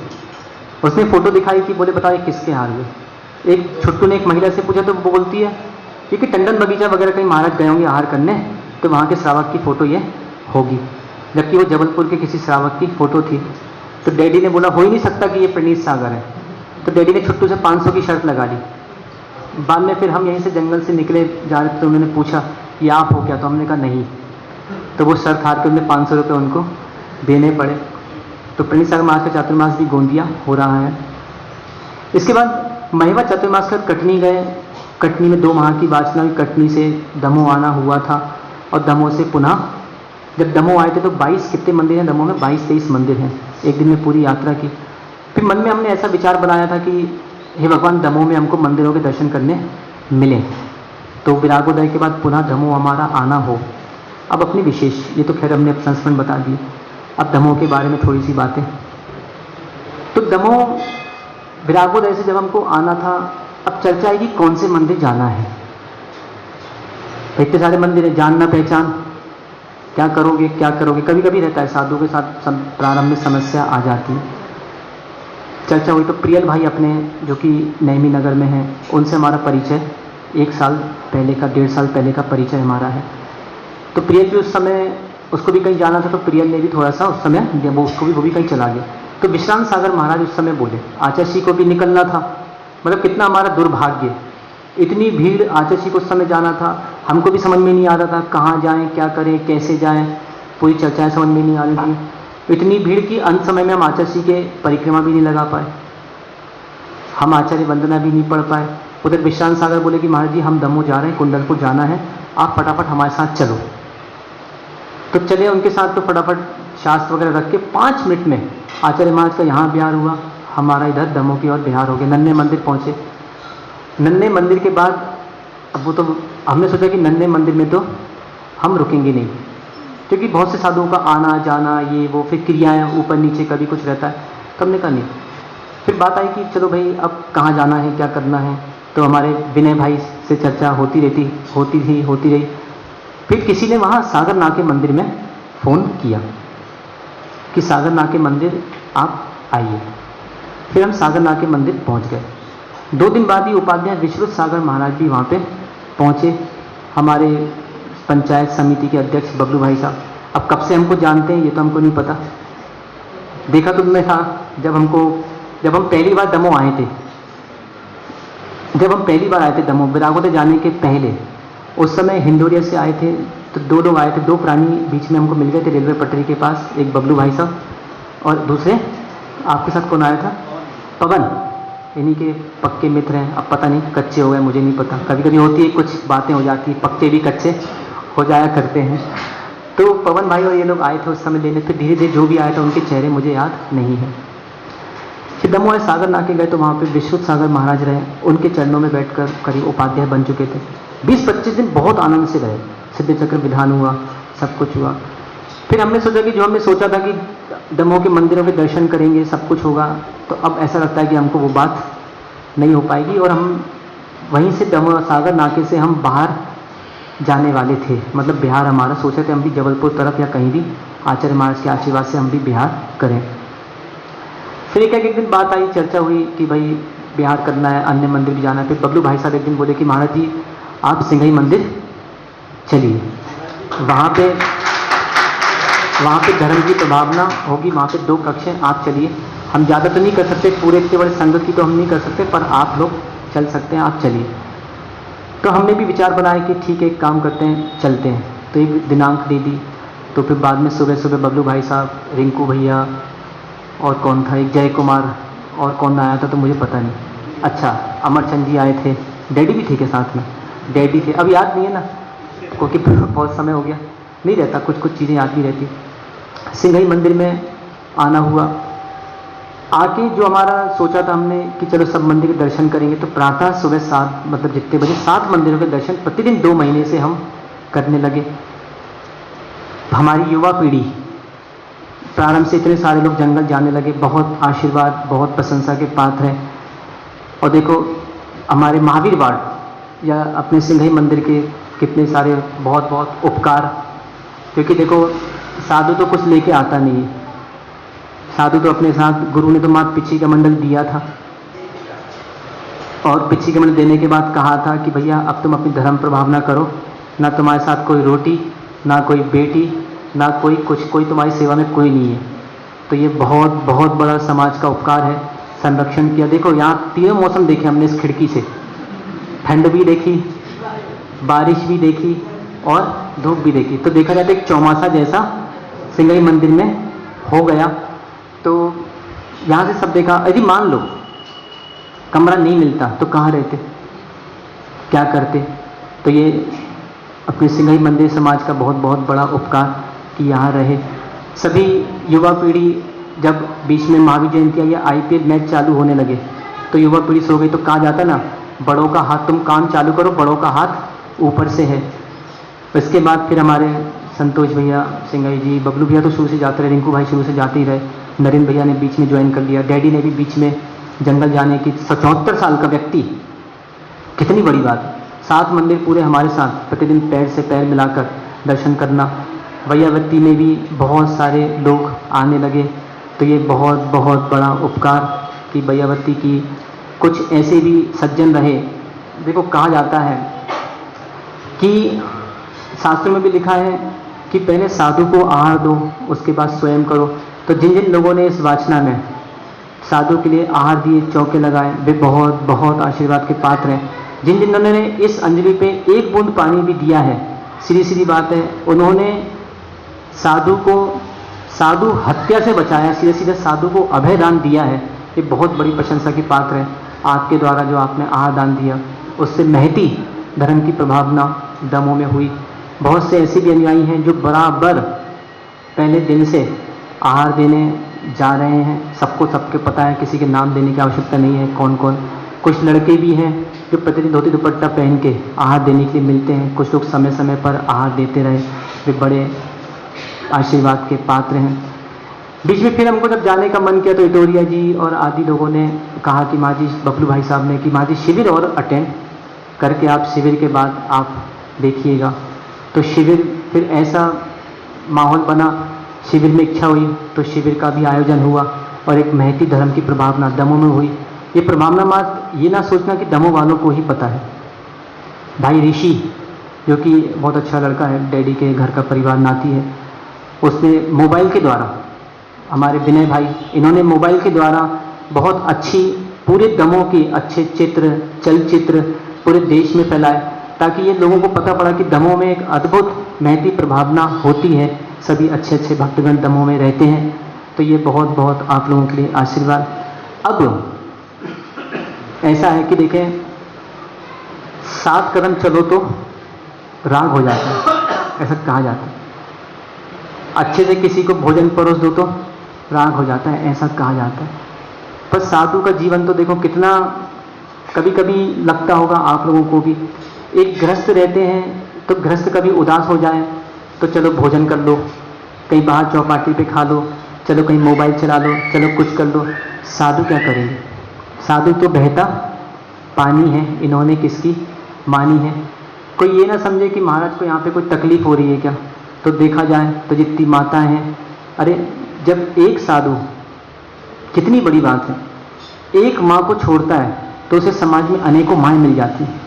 उसने फ़ोटो दिखाई कि बोले बताओ ये किसके हार हुए। एक छुट्टू ने एक महिला से पूछा तो वो बोलती है क्योंकि टंडन बगीचा वगैरह कहीं महाराज गए होंगे आहार करने, तो वहाँ के श्रावक की फ़ोटो ये होगी, जबकि वो जबलपुर के किसी श्रावक की फ़ोटो थी। तो डैडी ने बोला हो ही नहीं सकता कि ये प्रणीत सागर है, तो डैडी ने छुट्टू से 500 की शर्ट लगा ली। बाद में फिर हम यहीं से जंगल से निकले जा रहे थे, तो उन्होंने पूछा ये आप हो क्या, तो हमने कहा नहीं, तो वो शर्त हार के उन्हें 500 रुपये उनको देने पड़े। तो प्रणीत सागर महाराज का चातुर्मास भी गोंदिया हो रहा है। इसके बाद महिमा चातुर्मास कर कटनी गए। कटनी में 2 माह की वासना हुई। कटनी से दमोह आना हुआ था, और दमोह से पुनः जब दमोह आए थे तो 22 कितने मंदिर हैं दमोह में, 22-23 मंदिर हैं। एक दिन में पूरी यात्रा की। फिर मन में हमने ऐसा विचार बनाया था कि हे भगवान, दमोह में हमको मंदिरों के दर्शन करने मिले, तो विरागोदय के बाद पुनः दमोह हमारा आना हो। अब अपनी विशेष, ये तो खैर हमने संस्मरण बता दी, अब दमोह के बारे में थोड़ी सी बातें। तो दमोह विरागोदय से जब हमको आना था, अब चर्चा आएगी कौन से मंदिर जाना है। इतने सारे मंदिर है, जानना पहचान, क्या करोगे क्या करोगे, कभी कभी रहता है साधु के साथ प्रारंभ में समस्या आ जाती है। चर्चा हुई तो प्रियल भाई अपने जो कि नैमी नगर में हैं, उनसे हमारा परिचय 1 साल पहले का, 1.5 साल पहले का परिचय हमारा है। तो प्रियल भी उस समय, उसको भी कहीं जाना था, तो प्रियल ने भी थोड़ा सा उस समय वो भी कहीं चला गया। तो विश्रांत सागर महाराज उस समय बोले, आचार्य जी को भी निकलना था, मतलब कितना हमारा दुर्भाग्य, इतनी भीड़, आचार्य जी को उस समय जाना था, हमको भी समझ में नहीं आ रहा था कहाँ जाएं, क्या करें, कैसे जाएं, पूरी चर्चाएं समझ में नहीं आ रही थी। इतनी भीड़ की अंत समय में हम आचार्य जी के परिक्रमा भी नहीं लगा पाए, हम आचार्य वंदना भी नहीं पढ़ पाए। उधर विश्रांत सागर बोले कि महाराज जी हम दमोह जा रहे हैं, कुंडलपुर जाना है, आप फटाफट हमारे साथ चलो। तो चले उनके साथ, तो फटाफट शास्त्र वगैरह रख के 5 मिनट में आचार्य महाराज का यहाँ बिहार हुआ, हमारा इधर दमोह की ओर बिहार हो गया। नन्हे मंदिर पहुँचे। नन्हे मंदिर के बाद अब वो तो हमने सोचा कि नन्हे मंदिर में तो हम रुकेंगे नहीं, क्योंकि बहुत से साधुओं का आना जाना, ये वो, फिर क्रियाएँ ऊपर नीचे कभी कुछ रहता है, तो हमने कहा नहीं। फिर बात आई कि चलो भाई अब कहाँ जाना है, क्या करना है। तो हमारे विनय भाई से चर्चा होती रही। फिर किसी ने वहाँ सागर नाके मंदिर में फ़ोन किया कि सागर नाके मंदिर आप आइए। फिर हम सागर नाके मंदिर पहुँच गए। 2 दिन बाद ही उपाध्याय विश्रुत सागर महाराज भी वहाँ पे पहुँचे, हमारे पंचायत समिति के अध्यक्ष बबलू भाई साहब। अब कब से हमको जानते हैं ये तो हमको नहीं पता, देखा तो मैं था जब हम पहली बार दमोह आए थे, दमोह विरागोटे जाने के पहले, उस समय हिंदोरिया से आए थे। तो 2 लोग आए थे, 2 प्राणी बीच में हमको मिल गए थे रेलवे पटरी के पास, एक बबलू भाई साहब और दूसरे आपके साथ कौन आया था, पवन। इन्हीं के पक्के मित्र हैं, अब पता नहीं कच्चे हो गए, मुझे नहीं पता, कभी कभी होती है कुछ बातें हो जाती है, पक्के भी कच्चे हो जाया करते हैं। तो पवन भाई और ये लोग आए थे उस समय लेने। फिर धीरे धीरे जो भी आया था उनके चेहरे मुझे याद नहीं है। फिर दमोह सागर नाके गए तो वहाँ पे विश्रुत सागर महाराज रहे, उनके चरणों में बैठकर करीब उपाध्याय बन चुके थे। 20-25 दिन बहुत आनंद से रहे, सिद्ध चक्र विधान हुआ, सब कुछ हुआ। फिर हमने सोचा कि जो हमने सोचा था कि दमोह के मंदिरों के दर्शन करेंगे, सब कुछ होगा, तो अब ऐसा लगता है कि हमको वो बात नहीं हो पाएगी। और हम वहीं से दमोह सागर नाके से हम बाहर जाने वाले थे, मतलब बिहार हमारा सोचे थे हम भी जबलपुर तरफ या कहीं भी आचार्य महाराज के आशीर्वाद से हम भी बिहार करें। फिर एक दिन बात आई, चर्चा हुई कि भाई बिहार करना है, अन्य मंदिर भी जाना है। फिर बबलू भाई साहब एक दिन बोले कि महाराज जी आप सिंघई मंदिर चलिए, वहाँ पे धर्म की प्रभावना होगी, वहाँ पे 2 कक्षें, आप चलिए। हम ज़्यादा तो नहीं कर सकते, पूरे इतने बड़े संघ की तो हम नहीं कर सकते, पर आप लोग चल सकते हैं, आप चलिए। तो हमने भी विचार बनाया कि ठीक है एक काम करते हैं, चलते हैं। तो एक दिनांक दे दी। तो फिर बाद में सुबह बबलू भाई साहब, रिंकू भैया और कौन था, एक जय कुमार और कौन आया था तो मुझे पता नहीं, अच्छा अमरचंद जी आए थे, डैडी भी थे के साथ में, डैडी थे, अब याद नहीं है ना क्योंकि बहुत समय हो गया, नहीं रहता, कुछ चीज़ें याद नहीं रहती। सिंघई मंदिर में आना हुआ। आके जो हमारा सोचा था हमने कि चलो सब मंदिर के दर्शन करेंगे, तो प्रातः सुबह 7 मतलब जितने बजे 7 मंदिरों के दर्शन प्रतिदिन 2 महीने से हम करने लगे। हमारी युवा पीढ़ी प्रारंभ से इतने सारे लोग जंगल जाने लगे, बहुत आशीर्वाद, बहुत प्रशंसा के पात्र हैं। और देखो हमारे महावीर वार्ड या अपने सिंघई मंदिर के कितने सारे बहुत उपकार, क्योंकि देखो साधु तो कुछ लेके आता नहीं है, साधु तो अपने साथ, गुरु ने तो मात्र पिछी का मंडल दिया था, और पिछी का मंडल देने के बाद कहा था कि भैया अब तुम अपनी धर्म प्रभावना करो, ना तुम्हारे साथ कोई रोटी, ना कोई बेटी, ना कोई कुछ, कोई तुम्हारी सेवा में कोई नहीं है। तो ये बहुत बड़ा समाज का उपकार है, संरक्षण किया। देखो यहाँ 3 मौसम देखे हमने इस खिड़की से, ठंड भी देखी, बारिश भी देखी और धूप भी देखी। तो देखा जाता है एक चौमासा जैसा सिंघई मंदिर में हो गया। तो यहाँ से सब देखा। यदि मान लो कमरा नहीं मिलता तो कहाँ रहते, क्या करते। तो ये अपने सिंघई मंदिर समाज का बहुत बड़ा उपकार कि यहाँ रहे। सभी युवा पीढ़ी, जब बीच में महावीर जयंती या IPL मैच चालू होने लगे तो युवा पीढ़ी सो गई। तो कहा जाता ना, बड़ों का हाथ तुम काम चालू करो, बड़ों का हाथ ऊपर से है। इसके बाद फिर हमारे संतोष भैया, सिंघई जी, बबलू भैया तो शुरू से जाते रहे, रिंकू भाई शुरू से जाते ही रहे, नरेंद्र भैया ने बीच में ज्वाइन कर लिया, डैडी ने भी बीच में जंगल जाने की, 74 साल का व्यक्ति, कितनी बड़ी बात। 7 मंदिर पूरे हमारे साथ प्रतिदिन पैर से पैर मिलाकर दर्शन करना। वैयावती में भी बहुत सारे लोग आने लगे। तो ये बहुत बड़ा उपकार कि वैयावती की कुछ ऐसे भी सज्जन रहे। देखो कहा जाता है कि शास्त्रों में भी लिखा है कि पहले साधु को आहार दो, उसके बाद स्वयं करो। तो जिन लोगों ने इस वाचना में साधु के लिए आहार दिए, चौके लगाए, वे बहुत आशीर्वाद के पात्र हैं। जिन जिन्होंने इस अंजलि पे एक बूंद पानी भी दिया है, सीधी सीधी बात है, उन्होंने साधु को साधु हत्या से बचाया, सीधे सीधे साधु को अभय दान दिया है। ये बहुत बड़ी प्रशंसा की पात्र है। आपके द्वारा जो आपने आहार दान दिया, उससे महती धर्म की प्रभावना दमों में हुई। बहुत से ऐसे भी अनुयायी हैं जो बराबर पहले दिन से आहार देने जा रहे हैं। सबको सबके पता है, किसी के नाम देने की आवश्यकता नहीं है कौन कौन। कुछ लड़के भी हैं जो प्रतिदिन धोती दुपट्टा पहन के आहार देने के लिए मिलते हैं। कुछ लोग समय समय पर आहार देते रहे, वे बड़े आशीर्वाद के पात्र हैं। बीच में फिर हमको जब जाने का मन किया तो इटोरिया जी और आदि लोगों ने कहा कि माँ जी, बबलू भाई साहब ने, कि माँ जी शिविर और अटेंड करके आप शिविर के बाद आप देखिएगा। तो शिविर फिर ऐसा माहौल बना, शिविर में इच्छा हुई तो शिविर का भी आयोजन हुआ और एक महती धर्म की प्रभावना दमों में हुई। ये प्रभावना मात्र ये ना सोचना कि दमों वालों को ही पता है। भाई ऋषि, जो कि बहुत अच्छा लड़का है, डैडी के घर का परिवार नाती है, उसने मोबाइल के द्वारा, हमारे विनय भाई, इन्होंने मोबाइल के द्वारा बहुत अच्छी पूरे दमों की अच्छे चित्र, चलचित्र पूरे देश में फैलाए, ताकि ये लोगों को पता पड़ा कि दमों में एक अद्भुत महती प्रभावना होती है। सभी अच्छे अच्छे भक्तगण दमों में रहते हैं। तो ये बहुत बहुत आप लोगों के लिए आशीर्वाद। अब ऐसा है कि देखें, 7 कदम चलो तो राग हो जाता है, ऐसा कहा जाता है। अच्छे से किसी को भोजन परोस दो तो राग हो जाता है, ऐसा कहा जाता है। पर साधु का जीवन तो देखो कितना, कभी कभी लगता होगा आप लोगों को भी, एक गृहस्थ रहते हैं तो गृहस्थ कभी उदास हो जाए तो चलो भोजन कर लो, कहीं बाहर चौपाटी पे खा लो, चलो कहीं मोबाइल चला लो, चलो कुछ कर लो। साधु क्या करेंगे? साधु तो बहता पानी है, इन्होंने किसकी मानी है। कोई ये ना समझे कि महाराज को यहाँ पे कोई तकलीफ हो रही है क्या, तो देखा जाए तो जितनी माताएं हैं, अरे जब एक साधु, कितनी बड़ी बात है, एक माँ को छोड़ता है तो उसे समाज में अनेकों माएँ मिल जाती हैं।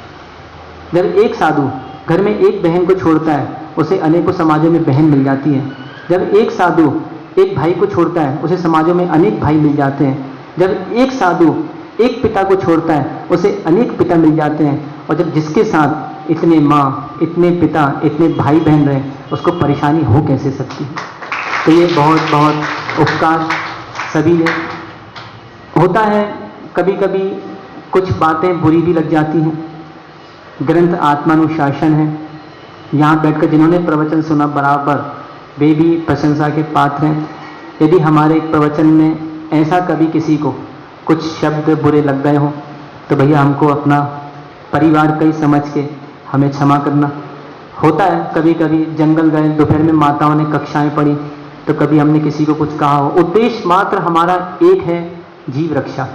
जब एक साधु घर में एक बहन को छोड़ता है, उसे अनेकों समाजों में बहन मिल जाती है। जब एक साधु एक भाई को छोड़ता है, उसे समाजों में अनेक भाई मिल जाते हैं। जब एक साधु एक पिता को छोड़ता है, उसे अनेक पिता मिल जाते हैं। और जब जिसके साथ इतने माँ, इतने पिता, इतने भाई बहन रहे, उसको परेशानी हो कैसे सकती है। तो ये बहुत बहुत उपकार सभी ने होता है। कभी कभी कुछ बातें बुरी भी लग जाती हैं। ग्रंथ आत्मानुशासन है, यहाँ बैठकर जिन्होंने प्रवचन सुना बराबर वे भी प्रशंसा के पात्र हैं। यदि हमारे प्रवचन में ऐसा कभी किसी को कुछ शब्द बुरे लग गए हों तो भैया हमको अपना परिवार का ही समझ के हमें क्षमा करना। होता है कभी कभी जंगल गए, दोपहर में माताओं ने कक्षाएं पढ़ी, तो कभी हमने किसी को कुछ कहा हो। उद्देश्य मात्र हमारा एक है, जीव रक्षा,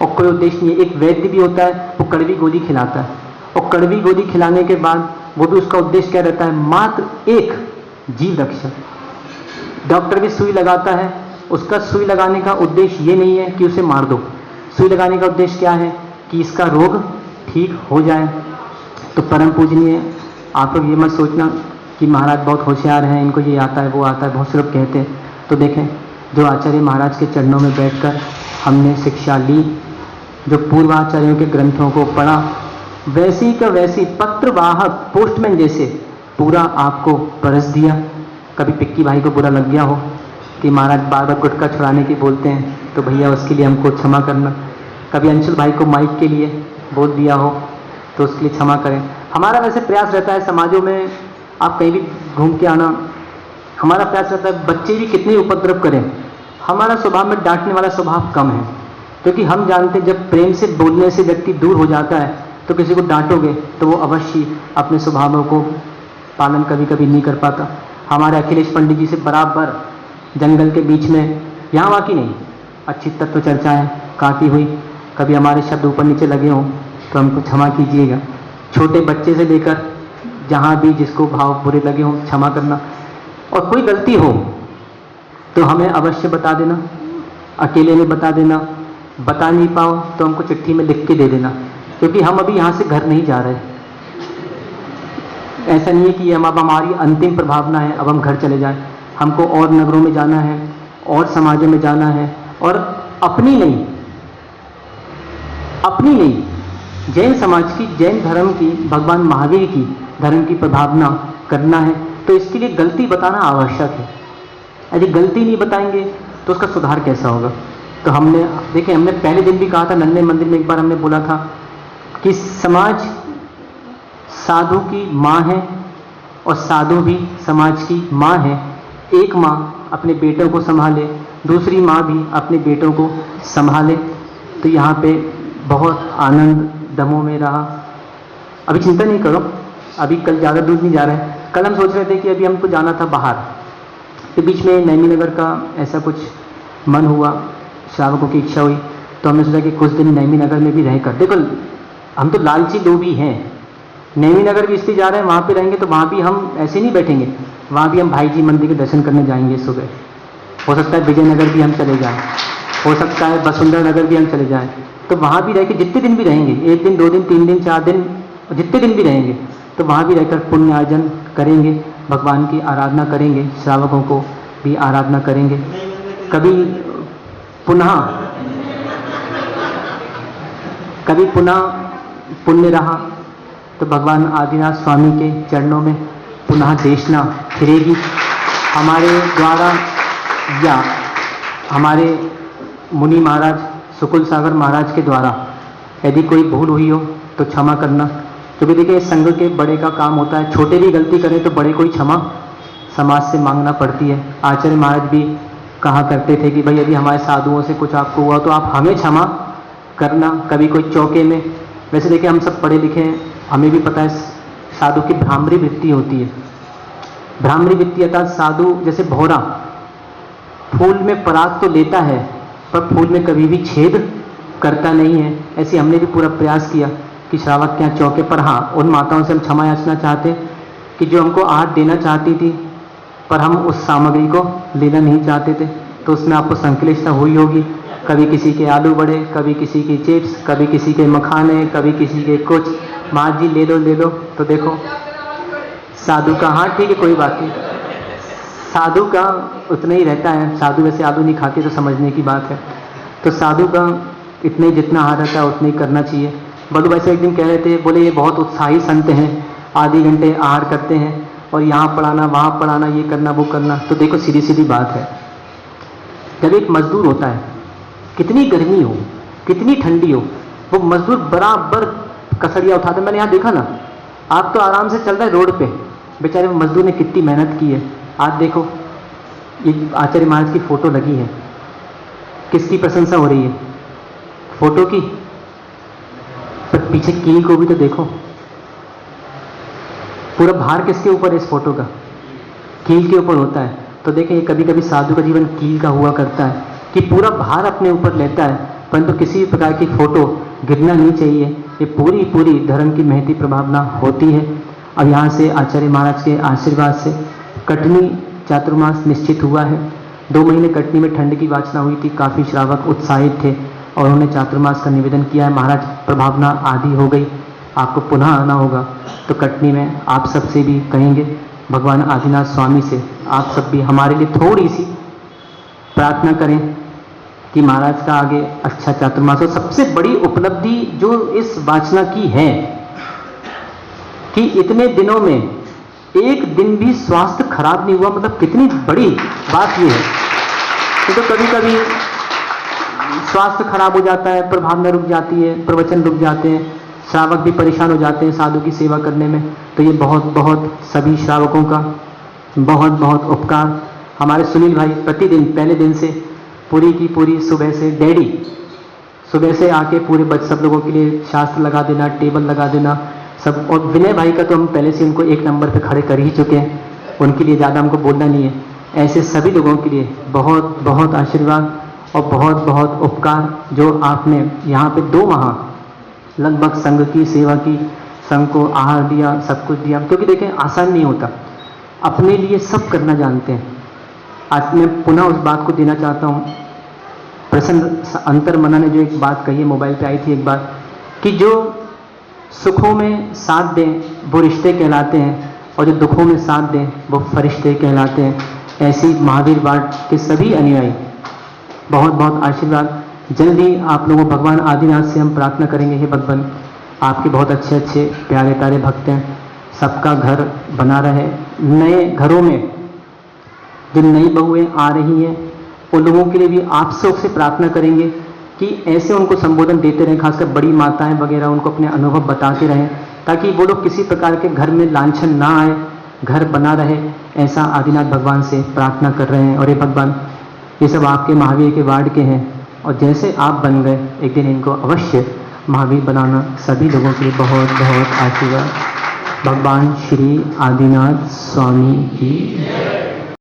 और कोई उद्देश्य नहीं है। एक वैद्य भी होता है, वो कड़वी गोली खिलाता है, और कड़वी गोली खिलाने के बाद वो भी उसका उद्देश्य क्या रहता है, मात्र एक, जीव रक्षा। डॉक्टर भी सुई लगाता है, उसका सुई लगाने का उद्देश्य ये नहीं है कि उसे मार दो। सुई लगाने का उद्देश्य क्या है कि इसका रोग ठीक हो जाए। तो परम पूजनीय, आप लोग ये मत सोचना कि महाराज बहुत होशियार हैं, इनको ये आता है वो आता है, बहुत से लोग कहते हैं। तो देखें, जो आचार्य महाराज के चरणों में बैठकर हमने शिक्षा ली, जो पूर्वाचार्यों के ग्रंथों को पढ़ा, वैसी का वैसी पत्रवाहक पोस्टमैन जैसे पूरा आपको परस दिया। कभी पिक्की भाई को बुरा लग गया हो कि महाराज बार बार गुटखा छुड़ाने की बोलते हैं, तो भैया उसके लिए हमको क्षमा करना। कभी अंशुल भाई को माइक के लिए बोल दिया हो तो उसके लिए क्षमा करें। हमारा वैसे प्रयास रहता है समाजों में, आप कहीं भी घूम के आना, हमारा प्रयास रहता है बच्चे भी कितने उपद्रव करें, हमारा स्वभाव में डांटने वाला स्वभाव कम है, क्योंकि हम जानते हैं जब प्रेम से बोलने से व्यक्ति दूर हो जाता है तो किसी को डांटोगे तो वो अवश्य अपने स्वभावों को पालन कभी कभी नहीं कर पाता। हमारे अखिलेश पंडित जी से बराबर जंगल के बीच में, यहाँ वहाँ की नहीं, अच्छी तत्व चर्चाएं काफ़ी हुई। कभी हमारे शब्द ऊपर नीचे लगे हों तो हमको क्षमा कीजिएगा। छोटे बच्चे से लेकर जहाँ भी जिसको भाव बुरे लगे हों क्षमा करना, और कोई गलती हो तो हमें अवश्य बता देना, अकेले में बता देना, बता नहीं पाओ तो हमको चिट्ठी में लिख के दे देना, क्योंकि हम अभी यहाँ से घर नहीं जा रहे। ऐसा नहीं है कि ये हमारी अंतिम प्रभावना है अब हम घर चले जाएं। हमको और नगरों में जाना है, और समाजों में जाना है, और अपनी नहीं जैन समाज की, जैन धर्म की, भगवान महावीर की धर्म की प्रभावना करना है, तो इसके लिए गलती बताना आवश्यक है। यदि गलती नहीं बताएंगे तो उसका सुधार कैसा होगा। तो हमने देखिए, हमने पहले दिन भी कहा था, नन्हे मंदिर में एक बार हमने बोला था कि समाज साधु की माँ है और साधु भी समाज की माँ है। एक माँ अपने बेटों को संभाले, दूसरी माँ भी अपने बेटों को संभाले। तो यहाँ पे बहुत आनंद दमों में रहा। अभी चिंता नहीं करो, अभी कल ज़्यादा दूर नहीं जा रहे हैं। कल हम सोच रहे थे कि अभी हमको जाना था बाहर, तो बीच में नैमी नगर का ऐसा कुछ मन हुआ, श्रावकों की इच्छा हुई, तो हमने सोचा कि कुछ दिन नैमी नगर में भी रहकर, देखो हम तो लालची लोग भी हैं, नैमी नगर भी इसलिए जा रहे हैं, वहाँ पे रहेंगे तो वहाँ भी हम ऐसे नहीं बैठेंगे, वहाँ भी हम भाई जी मंदिर के दर्शन करने जाएंगे सुबह। हो सकता है विजयनगर भी हम चले जाएं, हो सकता है वसुंधरा नगर भी हम चले जाएं, तो वहाँ भी रह के जितने दिन भी रहेंगे, 1 दिन 2 दिन 3 दिन 4 दिन, जितने दिन भी रहेंगे, तो वहाँ भी रहकर पुण्य अर्जन करेंगे, भगवान की आराधना करेंगे, श्रावकों को भी आराधना करेंगे। कभी पुनः पुण्य रहा तो भगवान आदिनाथ स्वामी के चरणों में पुनः देशना फिरेगी हमारे द्वारा, या हमारे मुनि महाराज सुकुल सागर महाराज के द्वारा। यदि कोई भूल हुई हो तो क्षमा करना, क्योंकि देखिए संघ के बड़े का काम होता है, छोटे भी गलती करें तो बड़े को ही क्षमा समाज से मांगना पड़ती है। आचार्य महाराज भी कहा करते थे कि भाई यदि हमारे साधुओं से कुछ आपको हुआ तो आप हमें क्षमा करना। कभी कोई चौके में, वैसे देखिए हम सब पढ़े लिखे हैं, हमें भी पता है साधु की भ्रामरी वृत्ति होती है। भ्रामरी वृत्ति अर्थात साधु जैसे भौरा फूल में पराग तो लेता है पर फूल में कभी भी छेद करता नहीं है। ऐसे हमने भी पूरा प्रयास किया कि श्रावक के यहाँ चौके पर, हाँ उन माताओं से हम क्षमा याचना चाहते कि जो हमको आहट देना चाहती थी पर हम उस सामग्री को लेना नहीं चाहते थे, तो उसमें आपको संक्लिष्टता हुई होगी। कभी किसी के आलू बड़े, कभी किसी के चिप्स, कभी किसी के मखाने, कभी किसी के कुछ, माँ जी ले लो। तो देखो साधु का, हाँ ठीक है कोई बात नहीं, साधु का उतना ही रहता है। साधु वैसे आलू नहीं खाते तो समझने की बात है। तो साधु का इतने जितना आहार रहता है उतना ही करना चाहिए। बलू भाई से एक दिन कह रहे थे, बोले ये बहुत उत्साही संत हैं, आधे घंटे आहार करते हैं और यहाँ पढ़ाना वहाँ पढ़ाना, ये करना वो करना। तो देखो सीधी सीधी बात है, जब एक मजदूर होता है, कितनी गर्मी हो कितनी ठंडी हो, वो मजदूर बराबर कसड़िया उठाते। मैंने यहाँ देखा ना, आप तो आराम से चल रहे रोड पे, बेचारे वो मजदूर ने कितनी मेहनत की है। आज देखो ये आचार्य महाराज की फोटो लगी है, किसकी प्रशंसा हो रही है? फोटो की, पर पीछे कील को भी तो देखो, पूरा भार किसके ऊपर है इस फोटो का? कील के ऊपर होता है। तो देखें कभी कभी साधु का जीवन कील का हुआ करता है कि पूरा भार अपने ऊपर लेता है, परंतु किसी भी प्रकार की फोटो गिरना नहीं चाहिए। ये पूरी पूरी धर्म की महती प्रभावना होती है। अब यहाँ से आचार्य महाराज के आशीर्वाद से कटनी चातुर्मास निश्चित हुआ है। 2 महीने कटनी में ठंड की वाचना हुई थी, काफ़ी श्रावक उत्साहित थे और उन्होंने चातुर्मास का निवेदन किया है। महाराज प्रभावना आदि हो गई, आपको पुनः आना होगा। तो कटनी में आप सबसे भी कहेंगे, भगवान आदिनाथ स्वामी से आप सब भी हमारे लिए थोड़ी सी प्रार्थना करें कि महाराज का आगे अच्छा चातुर्मास हो। सबसे बड़ी उपलब्धि जो इस वाचना की है कि इतने दिनों में एक दिन भी स्वास्थ्य खराब नहीं हुआ, मतलब कितनी बड़ी बात ये है। तो कभी कभी स्वास्थ्य खराब हो जाता है, प्रभावना रुक जाती है, प्रवचन रुक जाते हैं, श्रावक भी परेशान हो जाते हैं साधु की सेवा करने में। तो ये बहुत बहुत सभी श्रावकों का बहुत बहुत उपकार। हमारे सुनील भाई प्रतिदिन पहले दिन से पूरी की पूरी सुबह से डैडी सुबह से आके पूरे सब लोगों के लिए शास्त्र लगा देना, टेबल लगा देना सब। और विनय भाई का तो हम पहले से उनको 1 नंबर पे खड़े कर ही चुके हैं, उनके लिए ज़्यादा हमको बोलना नहीं है। ऐसे सभी लोगों के लिए बहुत बहुत आशीर्वाद और बहुत बहुत उपकार जो आपने यहाँ पे 2 माह लगभग संघ की सेवा की, संघ को आहार दिया, सब कुछ दिया। क्योंकि देखें आसान नहीं होता, अपने लिए सब करना जानते हैं। आज मैं पुनः उस बात को देना चाहता हूँ। प्रसन्न अंतर्मना ने जो एक बात कही है, मोबाइल पे आई थी एक बात, कि जो सुखों में साथ दें वो रिश्ते कहलाते हैं और जो दुखों में साथ दें वो फरिश्ते कहलाते हैं। ऐसी महावीर बाट के सभी अनुयायी बहुत बहुत आशीर्वाद। जल्द ही आप लोगों भगवान आदिनाथ से हम प्रार्थना करेंगे, हे भगवान आपके बहुत अच्छे अच्छे प्यारे प्यारे भक्त हैं, सबका घर बना रहे। नए घरों में जो नई बहुएं आ रही हैं उन लोगों के लिए भी आप सबसे प्रार्थना करेंगे कि ऐसे उनको संबोधन देते रहें, खासकर बड़ी माताएं वगैरह उनको अपने अनुभव बताते रहें, ताकि वो लोग किसी प्रकार के घर में लांछन ना आए, घर बना रहे। ऐसा आदिनाथ भगवान से प्रार्थना कर रहे हैं। और ये भगवान, ये सब आपके महावीर के वार्ड के हैं, और जैसे आप बन गए एक दिन इनको अवश्य महावीर बनाना। सभी लोगों के लिए बहुत बहुत आशीर्वाद। भगवान श्री आदिनाथ स्वामी की